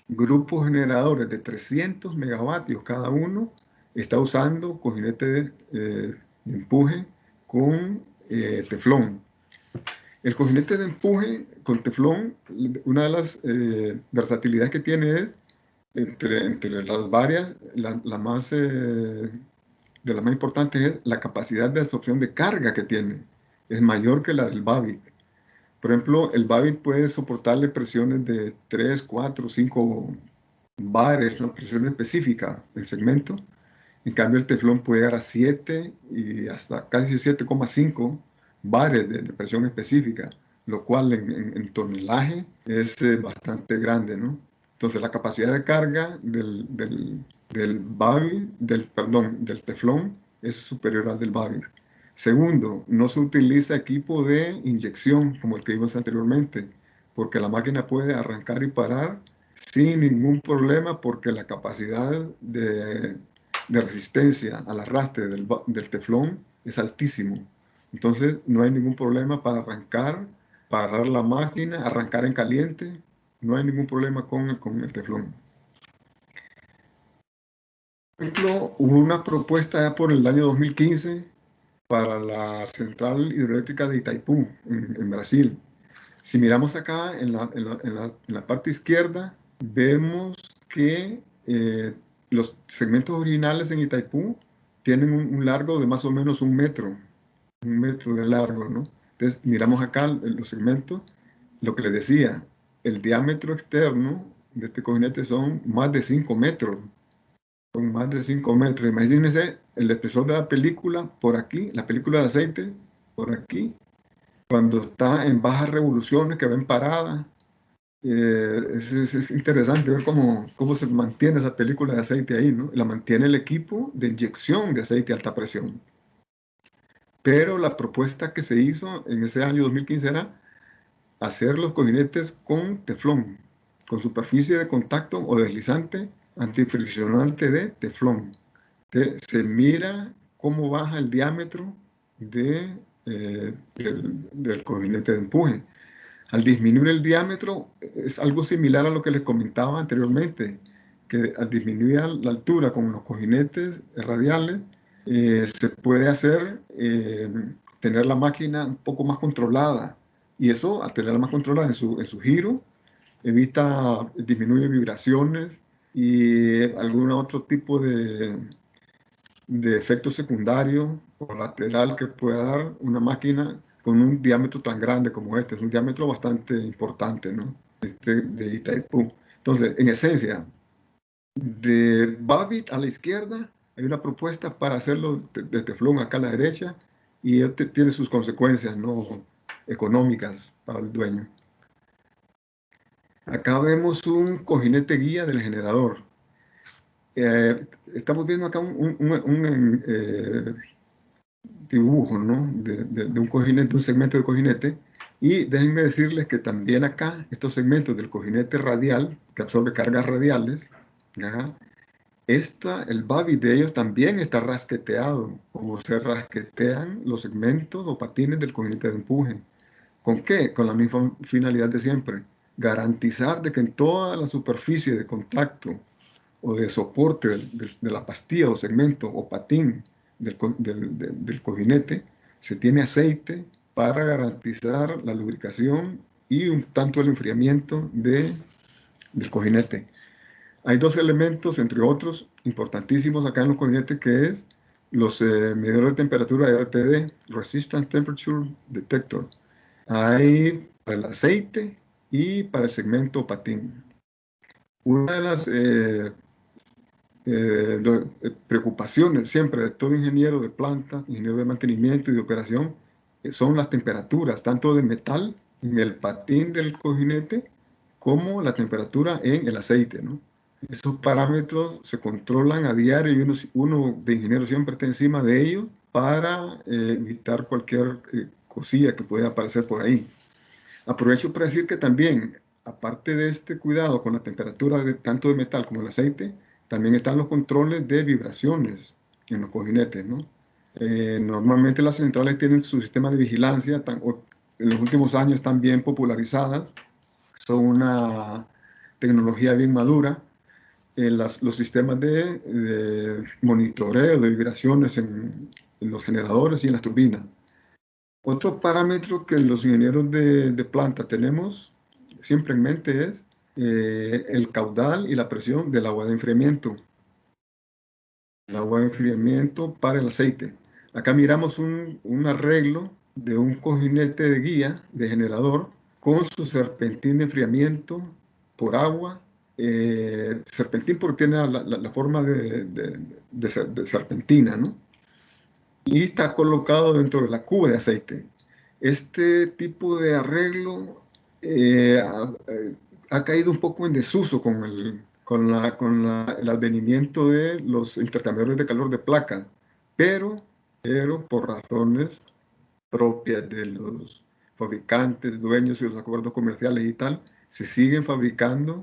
grupos generadores de 300 megavatios cada uno, está usando cojinete de empuje con teflón. El cojinete de empuje con teflón, una de las versatilidades que tiene es Entre las varias, la más, de las más importantes es la capacidad de absorción de carga que tiene. Es mayor que la del Babbitt. Por ejemplo, el Babbitt puede soportarle presiones de 3, 4, 5 bares, una presión específica del segmento. En cambio, el teflón puede llegar a 7 y hasta casi 7,5 bares de presión específica, lo cual en tonelaje es bastante grande, ¿no? Entonces, la capacidad de carga del Babbitt, del teflón es superior al del Babbitt. Segundo, no se utiliza equipo de inyección como el que vimos anteriormente, porque la máquina puede arrancar y parar sin ningún problema porque la capacidad de resistencia al arrastre del teflón es altísimo. Entonces no hay ningún problema para arrancar, parar la máquina, arrancar en caliente. No hay ningún problema con el teflón. Por ejemplo, hubo una propuesta ya por el año 2015 para la central hidroeléctrica de Itaipú, en Brasil. Si miramos acá en la parte izquierda, vemos que los segmentos originales en Itaipú tienen un largo de más o menos 1 metro de largo, ¿no? Entonces, miramos acá los segmentos, lo que les decía, el diámetro externo de este cojinete son más de 5 metros, son más de 5 metros. Imagínense el espesor de la película por aquí, la película de aceite por aquí, cuando está en bajas revoluciones, que ven parada. Es interesante ver cómo se mantiene esa película de aceite ahí, ¿no? La mantiene el equipo de inyección de aceite a alta presión. Pero la propuesta que se hizo en ese año 2015 era hacer los cojinetes con teflón, con superficie de contacto o deslizante antifriccionante de teflón. Se mira cómo baja el diámetro del cojinete de empuje. Al disminuir el diámetro, es algo similar a lo que les comentaba anteriormente, que al disminuir la altura con los cojinetes radiales, se puede hacer, tener la máquina un poco más controlada. Y eso, al tenerla más controlada en su giro, disminuye vibraciones y algún otro tipo de efecto secundario o lateral que pueda dar una máquina con un diámetro tan grande como este. Es un diámetro bastante importante, ¿no? De Itaipú. Entonces, en esencia, de Babbitt a la izquierda hay una propuesta para hacerlo de teflón acá a la derecha y tiene sus consecuencias, ¿no?, económicas para el dueño. Acá vemos un cojinete guía del generador. Estamos viendo acá un dibujo, ¿no?, de un cojinete, un segmento de cojinete. Y déjenme decirles que también acá, estos segmentos del cojinete radial, que absorbe cargas radiales, ¿ya?, el Babbitt de ellos también está rasqueteado, como se rasquetean los segmentos o patines del cojinete de empuje. ¿Con qué? Con la misma finalidad de siempre: garantizar de que en toda la superficie de contacto o de soporte de la pastilla o segmento o patín del cojinete se tiene aceite para garantizar la lubricación y un tanto el enfriamiento del cojinete. Hay dos elementos, entre otros, importantísimos acá en los cojinetes, que es los medidores de temperatura de RTD, Resistance Temperature Detector. Hay para el aceite y para el segmento patín. Una de las preocupaciones siempre de todo ingeniero de planta, ingeniero de mantenimiento y de operación, son las temperaturas, tanto de metal en el patín del cojinete como la temperatura en el aceite, ¿no? Esos parámetros se controlan a diario y uno de ingeniero siempre está encima de ellos para evitar cualquier cosilla que pueda aparecer por ahí. Aprovecho para decir que también, aparte de este cuidado con la temperatura tanto de metal como el aceite, también están los controles de vibraciones en los cojinetes, ¿no? Normalmente las centrales tienen su sistema de vigilancia, en los últimos años están bien popularizadas, son una tecnología bien madura. Los sistemas de monitoreo de vibraciones en los generadores y en las turbinas. Otro parámetro que los ingenieros de planta tenemos siempre en mente es el caudal y la presión del agua de enfriamiento. El agua de enfriamiento para el aceite. Acá miramos un arreglo de un cojinete de guía de generador con su serpentín de enfriamiento por agua. Serpentín porque tiene la forma de serpentina, ¿no? Y está colocado dentro de la cuba de aceite. Este tipo de arreglo ha caído un poco en desuso el advenimiento de los intercambiadores de calor de placa, pero por razones propias de los fabricantes, dueños y los acuerdos comerciales y tal, se siguen fabricando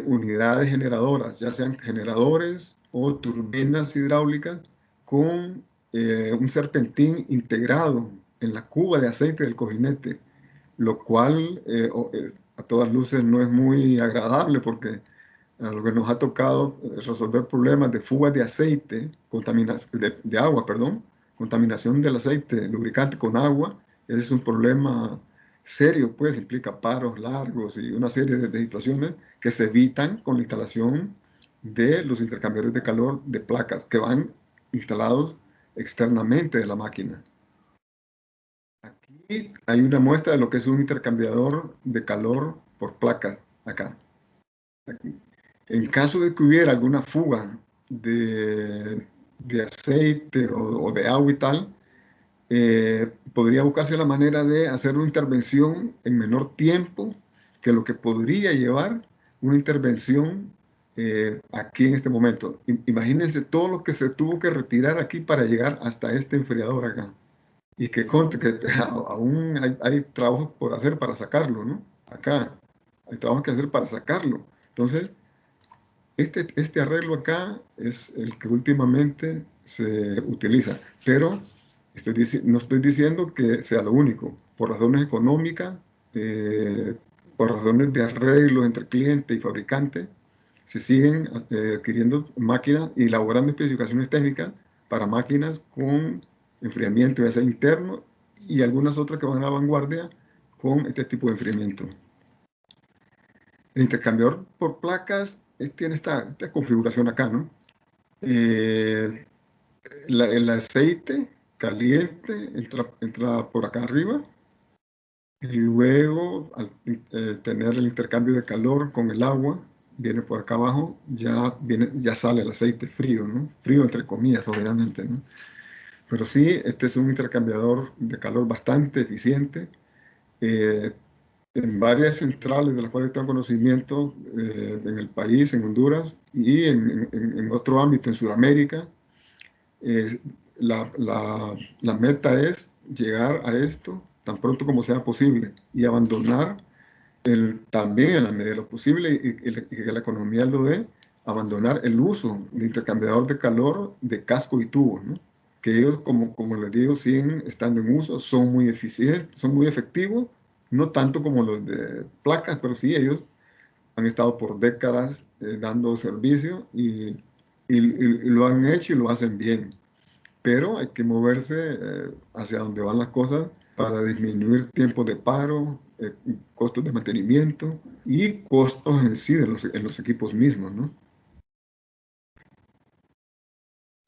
unidades generadoras, ya sean generadores o turbinas hidráulicas con un serpentín integrado en la cuba de aceite del cojinete, lo cual a todas luces no es muy agradable porque a lo que nos ha tocado resolver problemas de fugas de aceite, de agua, perdón, contaminación del aceite lubricante con agua. Ese es un problema serio, pues implica paros largos y una serie de situaciones que se evitan con la instalación de los intercambiadores de calor de placas que van instalados externamente de la máquina. Aquí hay una muestra de lo que es un intercambiador de calor por placas, acá. Aquí. En caso de que hubiera alguna fuga de aceite o de agua y tal, podría buscarse la manera de hacer una intervención en menor tiempo que lo que podría llevar una intervención aquí en este momento. Imagínense todo lo que se tuvo que retirar aquí para llegar hasta este enfriador acá. Y que conste que aún hay trabajos por hacer para sacarlo, ¿no? Acá hay trabajos que hacer para sacarlo. Entonces, este arreglo acá es el que últimamente se utiliza, pero no estoy diciendo que sea lo único. Por razones económicas, por razones de arreglo entre cliente y fabricante, se siguen adquiriendo máquinas y elaborando especificaciones técnicas para máquinas con enfriamiento ya sea interno y algunas otras que van a la vanguardia con este tipo de enfriamiento. El intercambiador por placas tiene esta configuración acá, ¿no? Eh, el aceite caliente entra por acá arriba y luego al tener el intercambio de calor con el agua, viene por acá abajo, ya sale el aceite frío, ¿no? Frío entre comillas, obviamente, ¿no? Pero sí, este es un intercambiador de calor bastante eficiente. Eh, en varias centrales de las cuales tengo conocimiento en el país, en Honduras y en otro ámbito, en Sudamérica. Eh, la meta es llegar a esto tan pronto como sea posible y abandonar también en la medida de lo posible y que la economía lo dé, abandonar el uso de intercambiador de calor de casco y tubo, ¿no? Que ellos, como les digo, siguen estando en uso, son muy eficientes, son muy efectivos, no tanto como los de placas, pero sí ellos han estado por décadas dando servicio y lo han hecho y lo hacen bien. Pero hay que moverse hacia donde van las cosas para disminuir tiempos de paro, costos de mantenimiento y costos en sí en los equipos mismos, ¿no?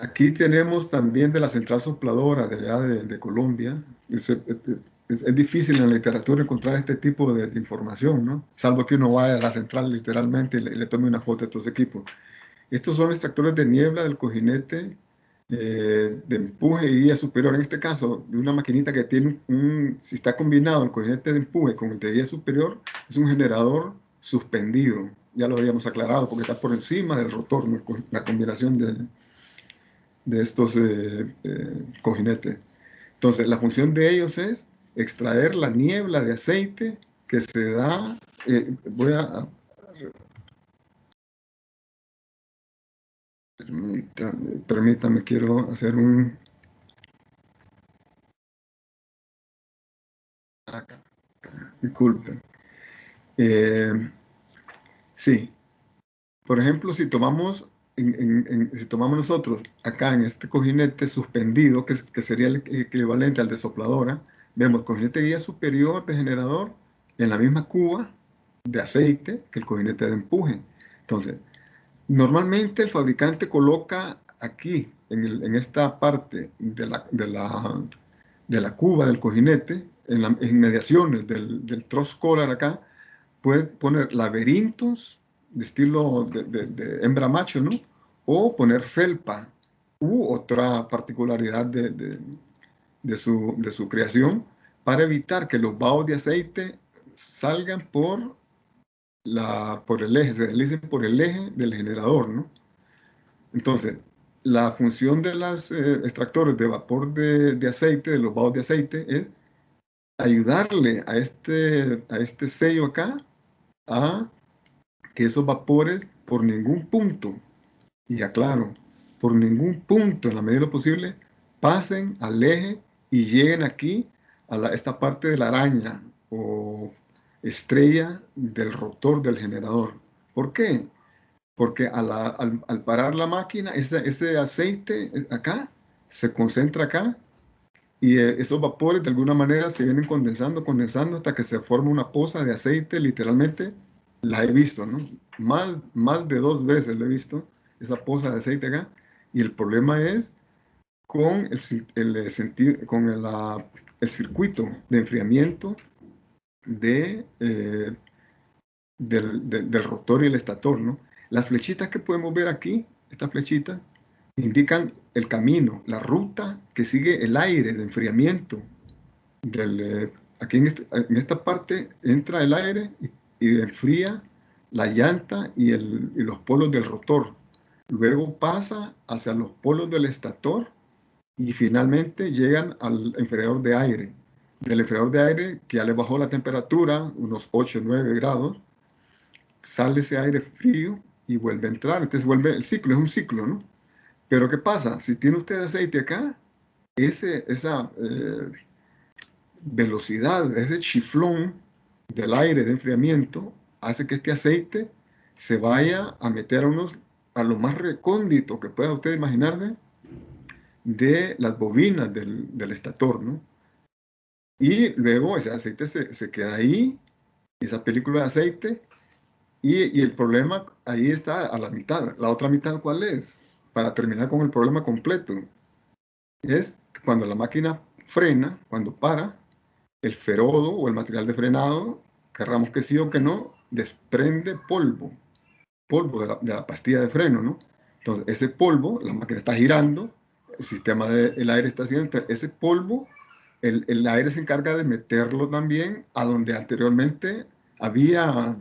Aquí tenemos también de la central sopladora de allá de Colombia. Es difícil en la literatura encontrar este tipo de información, ¿no? Salvo que uno vaya a la central literalmente y le tome una foto de estos equipos. Estos son extractores de niebla del cojinete de empuje y guía superior. En este caso, de una maquinita que tiene si está combinado el cojinete de empuje con el de guía superior, es un generador suspendido. Ya lo habíamos aclarado porque está por encima del rotor, ¿no? La combinación de estos cojinetes. Entonces, la función de ellos es extraer la niebla de aceite que se da. Permítame, quiero hacer acá, disculpen. Eh, sí, por ejemplo, si tomamos, si tomamos nosotros acá en este cojinete suspendido, que sería el equivalente al de sopladora, vemos cojinete guía superior de generador en la misma cuba de aceite que el cojinete de empuje. Entonces, normalmente el fabricante coloca aquí, en esta parte de la cuba del cojinete, en las inmediaciones del truss collar acá, puede poner laberintos de estilo de hembra macho, ¿no? O poner felpa u otra particularidad de su creación para evitar que los vasos de aceite salgan por el eje, se deslicen por el eje del generador, ¿no? Entonces, la función de los extractores de vapor de aceite, de los vasos de aceite, es ayudarle a este sello acá a que esos vapores por ningún punto, y aclaro, por ningún punto en la medida de lo posible, pasen al eje y lleguen aquí a esta parte de la araña o estrella del rotor del generador. ¿Por qué? Porque al parar la máquina, ese aceite acá se concentra acá y esos vapores de alguna manera se vienen condensando, condensando hasta que se forma una poza de aceite, literalmente. La he visto, ¿no? Más de 2 veces lo he visto, esa poza de aceite acá. Y el problema es con el circuito de enfriamiento del rotor y el estator, ¿no? Las flechitas que podemos ver aquí, estas flechitas, indican el camino, la ruta que sigue el aire de enfriamiento. Aquí en esta parte entra el aire y enfría la llanta y los polos del rotor. Luego pasa hacia los polos del estator y finalmente llegan al enfriador de aire. Del enfriador de aire, que ya le bajó la temperatura, unos 8 o 9 grados, sale ese aire frío y vuelve a entrar. Entonces vuelve el ciclo, es un ciclo, ¿no? Pero ¿qué pasa? Si tiene usted aceite acá, esa velocidad, ese chiflón del aire de enfriamiento, hace que este aceite se vaya a meter a lo más recóndito que pueda usted imaginarse de las bobinas del estator, ¿no? Y luego ese aceite se queda ahí, esa película de aceite, y el problema ahí está a la mitad. La otra mitad, ¿cuál es? Para terminar con el problema completo, es que cuando la máquina frena, cuando para, el ferodo o el material de frenado, querramos que sí o que no, desprende polvo de la pastilla de freno, ¿no? Entonces, ese polvo, la máquina está girando, el sistema del aire está haciendo, entonces, ese polvo, el aire se encarga de meterlo también a donde anteriormente había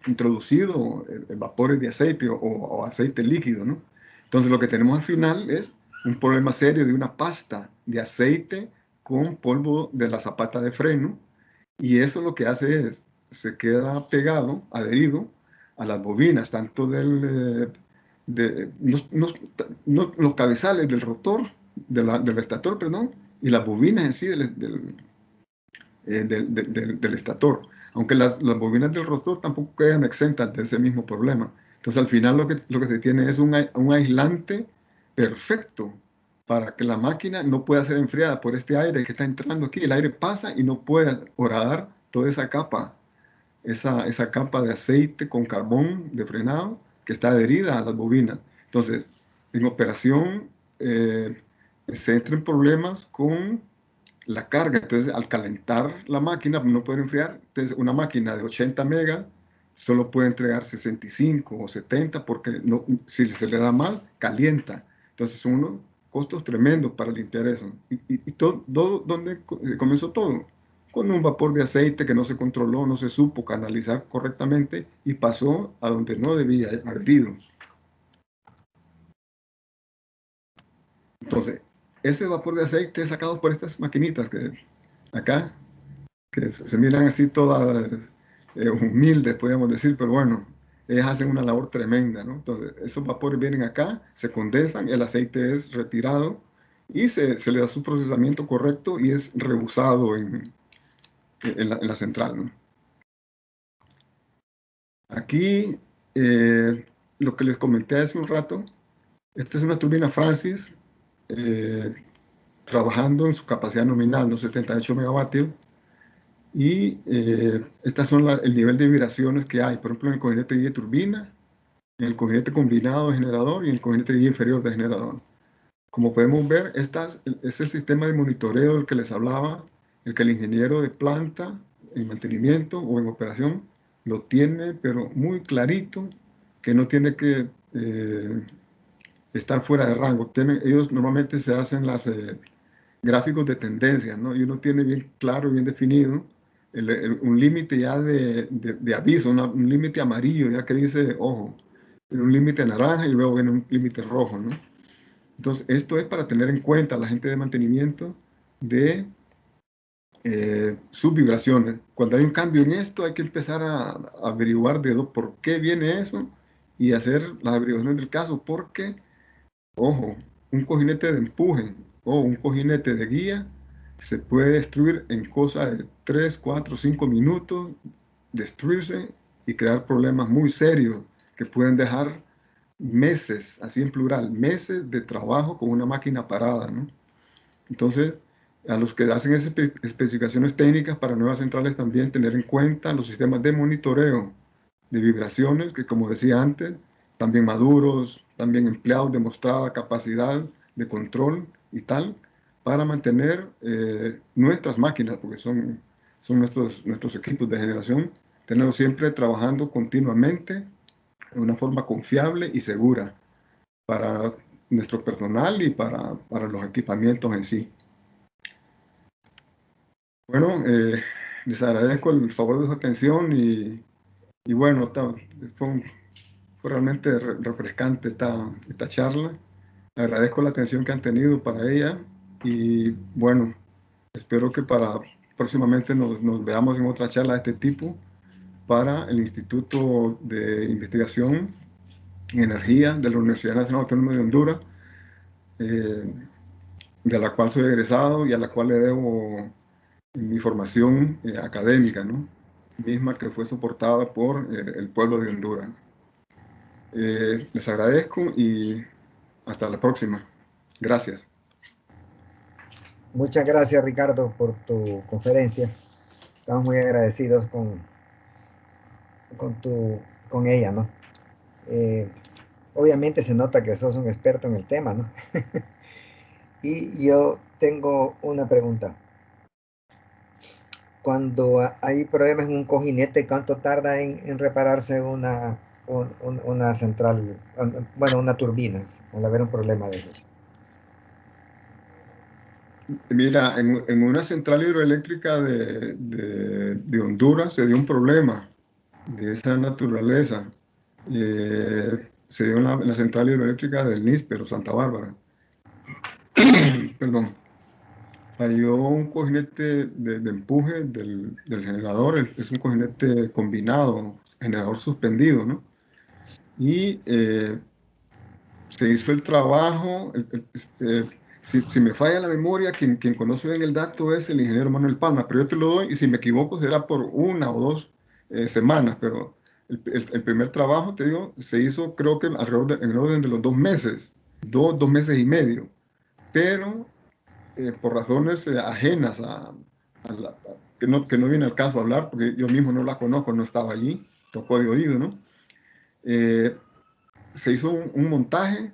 introducido vapores de aceite o aceite líquido, ¿no? Entonces, lo que tenemos al final es un problema serio de una pasta de aceite con polvo de la zapata de freno, y eso lo que hace es, se queda pegado, adherido a las bobinas, tanto los cabezales del rotor, del estator, perdón, y las bobinas en sí del estator. Aunque las bobinas del rotor tampoco quedan exentas de ese mismo problema. Entonces, al final lo que se tiene es un aislante perfecto para que la máquina no pueda ser enfriada por este aire que está entrando aquí. El aire pasa y no puede horadar toda esa capa de aceite con carbón de frenado que está adherida a las bobinas. Entonces, en operación se entra en problemas con la carga. Entonces, al calentar la máquina, no puede enfriar. Entonces, una máquina de 80 megas solo puede entregar 65 o 70 porque no, si se le da mal, calienta. Entonces, son unos costos tremendos para limpiar eso. Y todo, ¿dónde comenzó todo? Con un vapor de aceite que no se controló, no se supo canalizar correctamente y pasó a donde no debía haber ido. Entonces, ese vapor de aceite es sacado por estas maquinitas que acá, que se miran así todas humildes, podríamos decir, pero bueno, ellas hacen una labor tremenda, ¿no? Entonces, esos vapores vienen acá, se condensan, el aceite es retirado y se le da su procesamiento correcto y es reusado en la central, ¿no? Aquí, lo que les comenté hace un rato, esta es una turbina Francis trabajando en su capacidad nominal, los 78 megavatios, Y estas son el nivel de vibraciones que hay, por ejemplo, en el cojín de turbina, en el cojín combinado de generador y en el cojín inferior de generador. Como podemos ver, es el sistema de monitoreo del que les hablaba, el que el ingeniero de planta en mantenimiento o en operación lo tiene, pero muy clarito, que no tiene que estar fuera de rango. Ellos normalmente se hacen las gráficos de tendencia, ¿no? Y uno tiene bien claro, bien definido un límite ya de aviso, un límite amarillo, ya que dice, ojo, un límite naranja y luego viene un límite rojo, ¿no? Entonces, esto es para tener en cuenta a la gente de mantenimiento de sus vibraciones. Cuando hay un cambio en esto, hay que empezar a averiguar por qué viene eso y hacer las averiguaciones del caso, porque, ojo, un cojinete de empuje o un cojinete de guía se puede destruir en cosa de 3, 4, 5 minutos, destruirse y crear problemas muy serios que pueden dejar meses, así en plural, meses de trabajo con una máquina parada, ¿no? Entonces, a los que hacen esas especificaciones técnicas para nuevas centrales también tener en cuenta los sistemas de monitoreo de vibraciones, que como decía antes, también maduros, también empleados, demostrada capacidad de control y tal, para mantener nuestras máquinas, porque son nuestros equipos de generación, tenerlos siempre trabajando continuamente de una forma confiable y segura para nuestro personal y para los equipamientos en sí. Bueno, les agradezco el favor de su atención y bueno, fue realmente refrescante esta charla. Agradezco la atención que han tenido para ella y bueno, espero que próximamente nos veamos en otra charla de este tipo para el Instituto de Investigación en Energía de la Universidad Nacional Autónoma de Honduras, eh, de la cual soy egresado y a la cual le debo mi formación académica, ¿no? Misma que fue soportada por el pueblo de Honduras. Les agradezco y hasta la próxima. Gracias. Muchas gracias, Ricardo, por tu conferencia. Estamos muy agradecidos con, tu, con ella, ¿no? Eh, Obviamente se nota que sos un experto en el tema, ¿no? Y yo tengo una pregunta. Cuando hay problemas en un cojinete, ¿cuánto tarda en repararse una central, bueno, una turbina, al haber un problema de eso? Mira, en una central hidroeléctrica de Honduras se dio un problema de esa naturaleza. Se dio en la central hidroeléctrica del NISPER, Santa Bárbara. Perdón. Falló un cojinete de empuje del generador, es un cojinete combinado, generador suspendido, ¿no? Y se hizo el trabajo, si me falla la memoria, quien conoce bien el dato es el ingeniero Manuel Palma, pero yo te lo doy y si me equivoco será por 1 o 2 semanas, pero el primer trabajo, te digo, se hizo creo que en el orden de los 2 meses, 2 meses y medio, pero por razones ajenas que no viene al caso hablar, porque yo mismo no la conozco, no estaba allí, tocó de oído, ¿no? Eh, Se hizo un montaje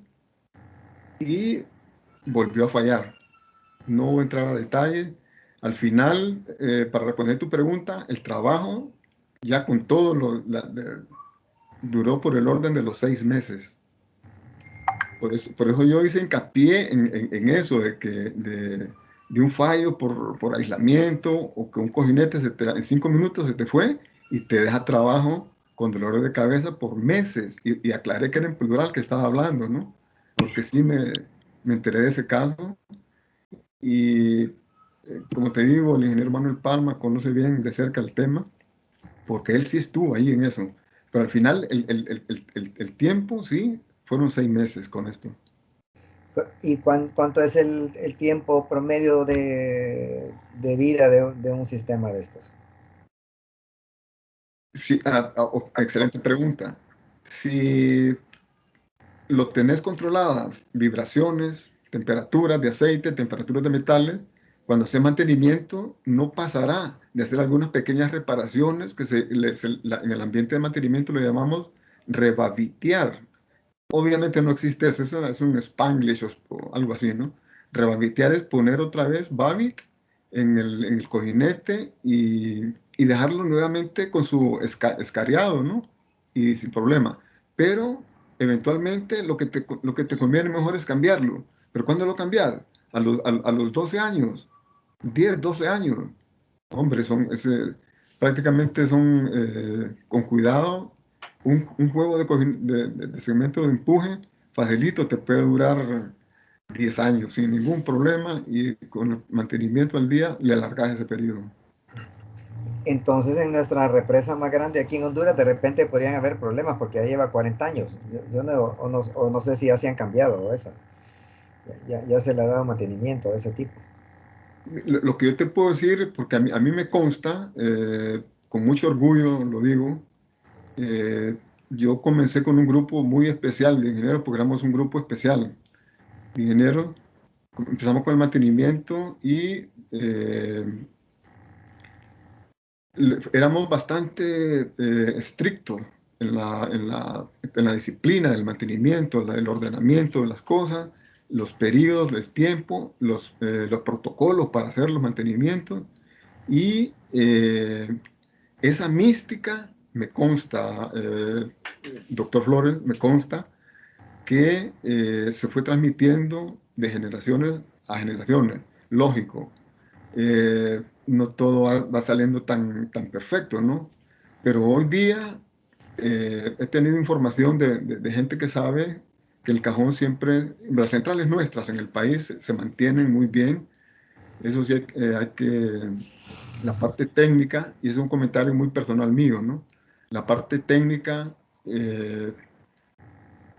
y volvió a fallar. No voy a entrar a detalle. Al final, para responder tu pregunta, el trabajo, ya con todo, duró por el orden de los 6 meses. Por eso yo hice hincapié en eso, de un fallo por aislamiento o que un cojinete en 5 minutos se te fue y te deja trabajo con dolores de cabeza por meses. Y aclaré que era en plural que estaba hablando, ¿no? Porque sí me enteré de ese caso y como te digo, el ingeniero Manuel Palma conoce bien de cerca el tema porque él sí estuvo ahí en eso. Pero al final el tiempo, sí, fueron 6 meses con esto. ¿Y cuánto es el tiempo promedio de vida de un sistema de estos? Sí, excelente pregunta. Si lo tenés controladas, vibraciones, temperaturas de aceite, temperaturas de metales, Cuando hace mantenimiento, no pasará de hacer algunas pequeñas reparaciones que en el ambiente de mantenimiento lo llamamos rebabitear. Obviamente no existe eso, eso es un Spanglish o algo así, ¿no? Rebabitear es poner otra vez babit en el cojinete y dejarlo nuevamente con su escariado, ¿no? Y sin problema. Pero eventualmente lo que te conviene mejor es cambiarlo. ¿Pero cuándo lo cambias? A los 12 años, 10 12 años. Hombre, prácticamente son con cuidado. Un juego de segmento de empuje facilito te puede durar 10 años sin ningún problema y con el mantenimiento al día le alargas ese periodo. Entonces en nuestra represa más grande aquí en Honduras de repente podrían haber problemas porque ya lleva 40 años. Yo no, o no sé si ya se han cambiado eso. Ya se le ha dado mantenimiento de ese tipo. Lo que yo te puedo decir, porque a mí me consta, con mucho orgullo lo digo, yo comencé con un grupo muy especial de ingenieros, porque éramos un grupo especial de ingenieros. Empezamos con el mantenimiento y éramos bastante estrictos en la disciplina del mantenimiento, el ordenamiento de las cosas, los periodos, el tiempo, los protocolos para hacer los mantenimientos. Y esa mística me consta, doctor Flores, me consta que se fue transmitiendo de generaciones a generaciones. Lógico, no todo va saliendo tan perfecto, ¿no? Pero hoy día he tenido información de gente que sabe que el cajón siempre, las centrales nuestras en el país se mantienen muy bien. Eso sí, hay que, la parte técnica, y es un comentario muy personal mío, ¿no? La parte técnica,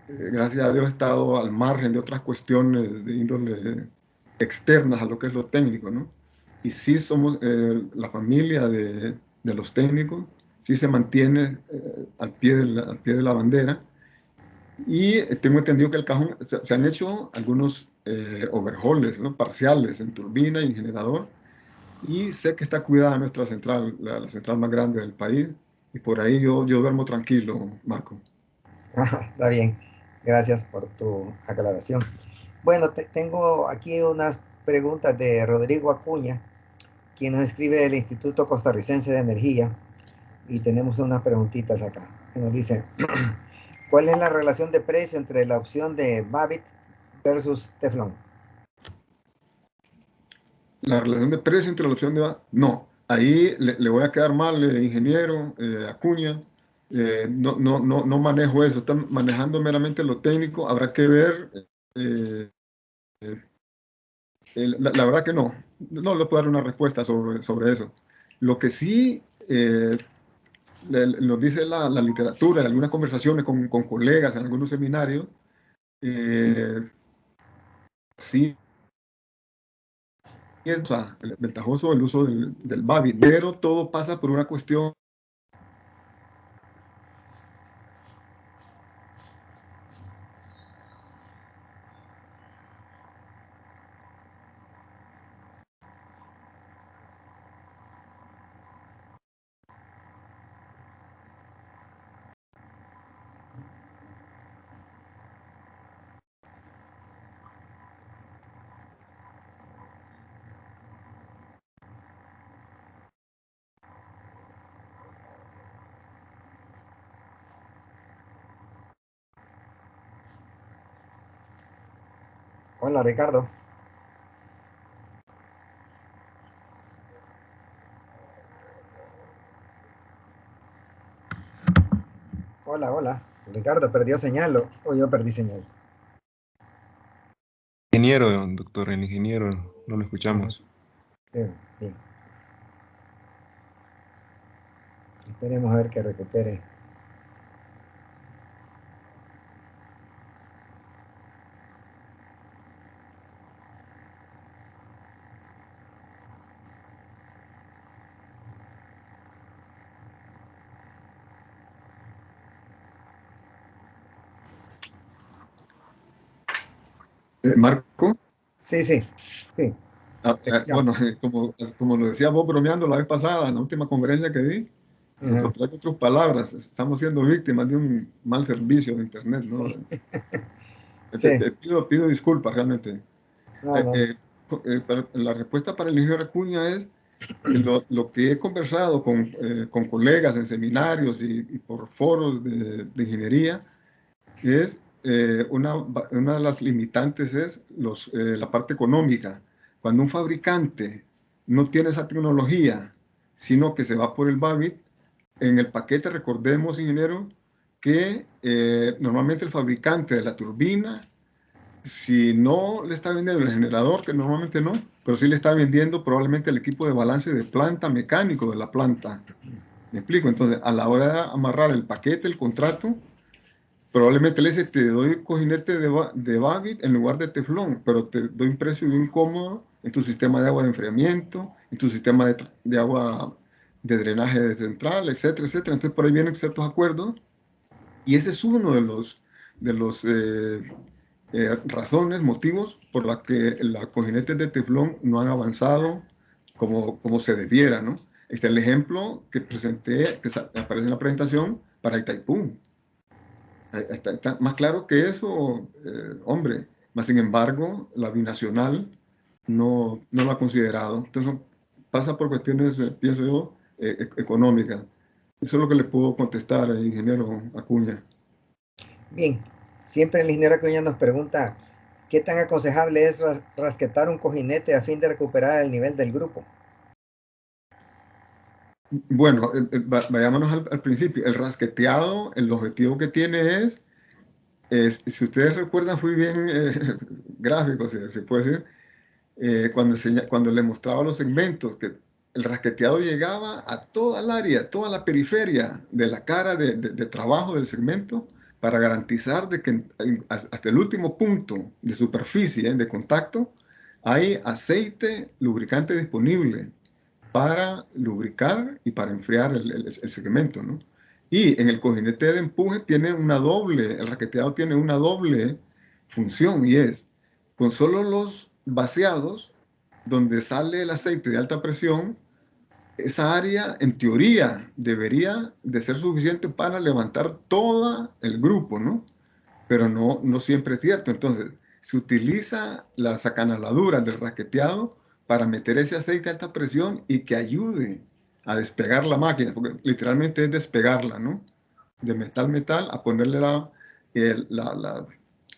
gracias a Dios, he estado al margen de otras cuestiones de índole externas a lo que es lo técnico, ¿no? Y sí somos la familia de los técnicos, sí se mantiene al pie de la bandera. Y tengo entendido que el cajón, se han hecho algunos overhauls, ¿no? Parciales en turbina y en generador. Y sé que está cuidada nuestra central, la central más grande del país. Y por ahí yo duermo tranquilo, Marco. Está bien. Gracias por tu aclaración. Bueno, tengo aquí unas preguntas de Rodrigo Acuña, quien nos escribe del Instituto Costarricense de Energía. Y tenemos unas preguntitas acá. Que nos dice, ¿cuál es la relación de precio entre la opción de Babbitt versus Teflon? La relación de precio entre la opción de... No, ahí le voy a quedar mal, ingeniero Acuña. No manejo eso, están manejando meramente lo técnico. Habrá que ver. eh, la verdad que no le puedo dar una respuesta sobre eso. Lo que sí nos dice la literatura, en algunas conversaciones con colegas, en algunos seminarios, sí es, o sea, ventajoso el uso del Babbitt, pero todo pasa por una cuestión. Hola, Ricardo. Hola, hola. Ricardo, ¿perdió señal o yo perdí señal? Ingeniero, doctor, el ingeniero, no lo Ajá. escuchamos. Bien, bien. Esperemos a ver que recupere. Marco, Sí, sí, sí. Escuchamos. Bueno, como lo decía vos bromeando la vez pasada, en la última conferencia que di, Ajá, encontré otras palabras. Estamos siendo víctimas de un mal servicio de Internet, ¿no? sí, sí, Pido disculpas realmente. no, Eh, no, eh, la respuesta para el ingeniero Acuña es que lo que he conversado con colegas en seminarios y por foros de ingeniería es una de las limitantes es la parte económica. Cuando un fabricante no tiene esa tecnología, sino que se va por el Babbitt, en el paquete recordemos, ingeniero, que normalmente el fabricante de la turbina, si no le está vendiendo el generador, que normalmente no, pero sí le está vendiendo probablemente el equipo de balance de planta mecánico de la planta. ¿Me explico? Entonces, a la hora de amarrar el paquete, el contrato, probablemente le dice, te doy cojinete de Babbitt en lugar de teflón, pero te doy un precio bien cómodo en tu sistema de agua de enfriamiento, en tu sistema de agua de drenaje de central, etcétera, etcétera. Entonces, por ahí vienen ciertos acuerdos y ese es uno de los razones, motivos por la que los cojinetes de teflón no han avanzado como se debiera, ¿no? Este es el ejemplo que presenté, que aparece en la presentación para Itaipú. Está más claro que eso, hombre. Mas, sin embargo, la binacional no lo ha considerado. Entonces, pasa por cuestiones, pienso yo, económicas. Eso es lo que le puedo contestar al ingeniero Acuña. bien. Siempre el ingeniero Acuña nos pregunta, ¿qué tan aconsejable es rasquetar un cojinete a fin de recuperar el nivel del grupo? Bueno, vayámonos al principio. El rasqueteado, el objetivo que tiene si ustedes recuerdan, fui bien gráfico, si se puede decir, cuando le mostraba los segmentos, que el rasqueteado llegaba a toda el área, toda la periferia de la cara de trabajo del segmento para garantizar de que hasta el último punto de superficie, de contacto, hay aceite lubricante disponible para lubricar y para enfriar el segmento, ¿no? Y en el cojinete de empuje tiene el raqueteado tiene una doble función y es, con solo los vaciados, donde sale el aceite de alta presión, esa área en teoría debería de ser suficiente para levantar todo el grupo, ¿no? Pero no siempre es cierto. Entonces, se utiliza las acanaladuras del raqueteado para meter ese aceite a alta presión y que ayude a despegar la máquina, porque literalmente es despegarla, ¿no? De metal a ponerle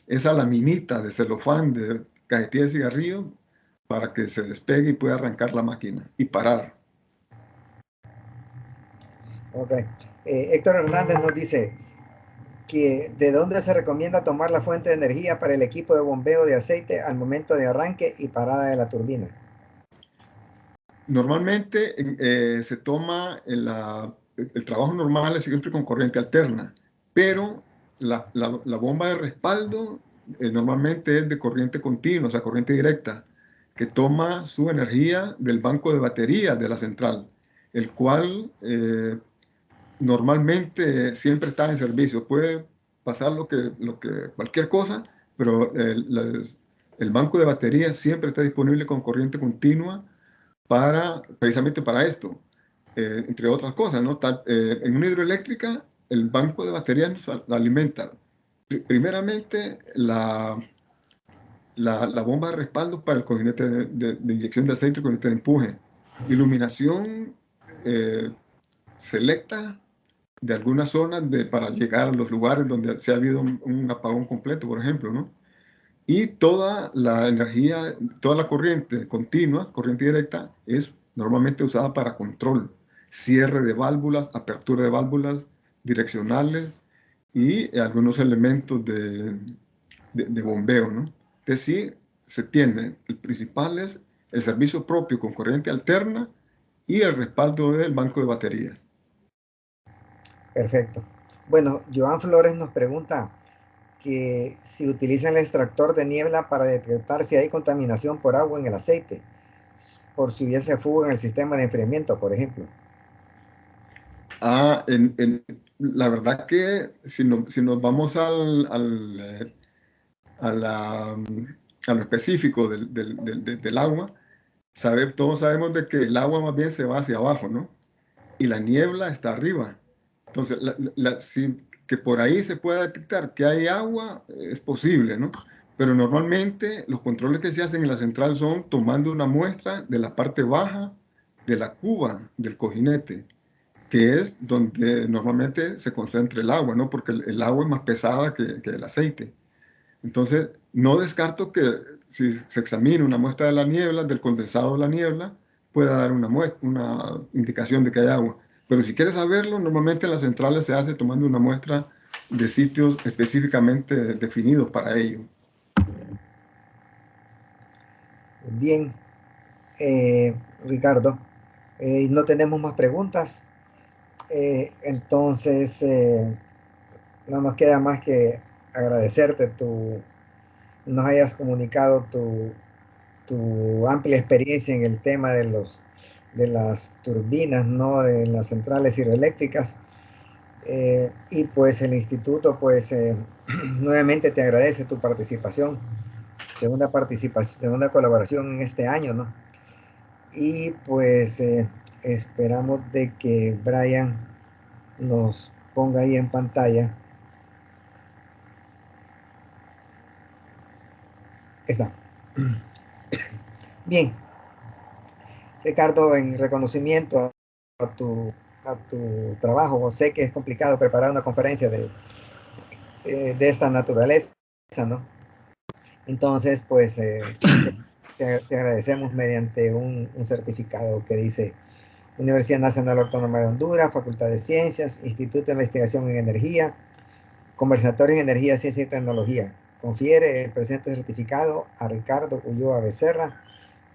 esa laminita de celofán de cajetilla de cigarrillo para que se despegue y pueda arrancar la máquina y parar. Ok. Héctor Hernández nos dice que de dónde se recomienda tomar la fuente de energía para el equipo de bombeo de aceite al momento de arranque y parada de la turbina. Normalmente se toma el trabajo normal es siempre con corriente alterna, pero la bomba de respaldo normalmente es de corriente continua, o sea, corriente directa, que toma su energía del banco de baterías de la central, el cual normalmente siempre está en servicio. Puede pasar cualquier cosa, pero el banco de baterías siempre está disponible con corriente continua precisamente para esto, entre otras cosas, ¿no? En una hidroeléctrica, el banco de baterías nos alimenta primeramente la bomba de respaldo para el cojinete de inyección de aceite y cojinete de empuje. Iluminación selecta de algunas zonas para llegar a los lugares donde se ha habido un apagón completo, por ejemplo, ¿no? Y toda la energía, toda la corriente continua, corriente directa, es normalmente usada para control, cierre de válvulas, apertura de válvulas direccionales y algunos elementos de bombeo, ¿no? Entonces sí, se tiene, el principal es el servicio propio con corriente alterna y el respaldo del banco de batería. Perfecto. Bueno, Joan Flores nos pregunta que si utilizan el extractor de niebla para detectar si hay contaminación por agua en el aceite, por si hubiese fuga en el sistema de enfriamiento, por ejemplo. La verdad que si nos vamos a lo específico del agua, todos sabemos de que el agua más bien se va hacia abajo, ¿no? Y la niebla está arriba. Entonces, que por ahí se pueda detectar que hay agua, es posible, ¿no? Pero normalmente los controles que se hacen en la central son tomando una muestra de la parte baja de la cuba del cojinete, que es donde normalmente se concentra el agua, ¿no? Porque el agua es más pesada que el aceite. Entonces, no descarto que si se examina una muestra de la niebla, del condensado de la niebla, pueda dar una indicación de que hay agua. Pero si quieres saberlo, normalmente en las centrales se hace tomando una muestra de sitios específicamente definidos para ello. Bien, Ricardo, no tenemos más preguntas. Entonces, no nos queda más que agradecerte nos hayas comunicado tu amplia experiencia en el tema de las turbinas, ¿no? De las centrales hidroeléctricas. Y pues el instituto, pues nuevamente te agradece tu participación, segunda colaboración en este año, ¿no? Y pues esperamos de que Brian nos ponga ahí en pantalla. Está. Bien, Ricardo, en reconocimiento a tu trabajo, sé que es complicado preparar una conferencia de esta naturaleza, ¿no? Entonces, pues te agradecemos mediante un certificado que dice Universidad Nacional Autónoma de Honduras, Facultad de Ciencias, Instituto de Investigación en Energía, Conversatorio en Energía, Ciencia y Tecnología. Confiere el presente certificado a Ricardo Ulloa Becerra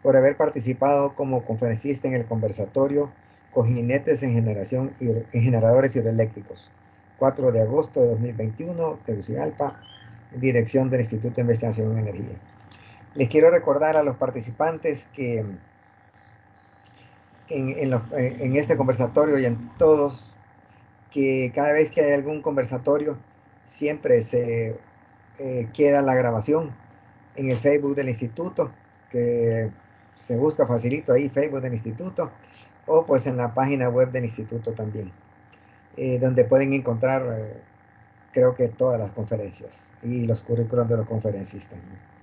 por haber participado como conferencista en el conversatorio Cojinetes en Generadores Hidroeléctricos. 4 de agosto de 2021, Tegucigalpa, dirección del Instituto de Investigación en Energía. Les quiero recordar a los participantes que en este conversatorio y en todos, que cada vez que hay algún conversatorio, siempre se queda la grabación en el Facebook del instituto, que se busca facilito ahí, Facebook del instituto, o pues en la página web del instituto también, donde pueden encontrar, creo que todas las conferencias y los currículos de los conferencistas, ¿no?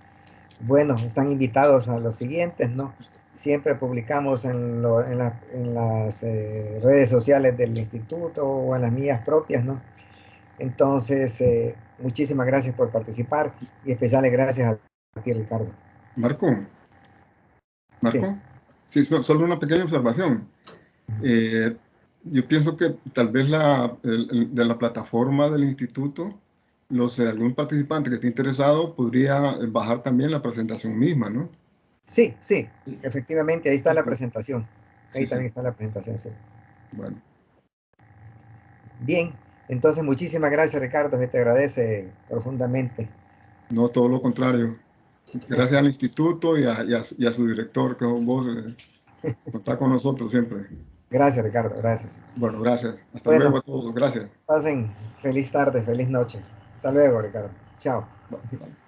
Bueno, están invitados a los siguientes, ¿no? Siempre publicamos en las redes sociales del instituto o en las mías propias, ¿no? Entonces, muchísimas gracias por participar y especiales gracias a ti, Ricardo. Marco, Sí. sí, solo una pequeña observación. Yo pienso que tal vez de la plataforma del instituto, algún participante que esté interesado podría bajar también la presentación misma, ¿no? Sí, sí, efectivamente, ahí está la presentación. Ahí Sí, también sí. está la presentación, sí. Bueno, Bien, entonces muchísimas gracias, Ricardo, se te agradece profundamente. no, todo lo contrario. Gracias al instituto y a su director, que vos está con nosotros siempre. Gracias, Ricardo, gracias. Bueno, gracias. Hasta luego Bueno, a todos. Gracias. pasen feliz tarde, feliz noche. Hasta luego, Ricardo. Chao. Vale.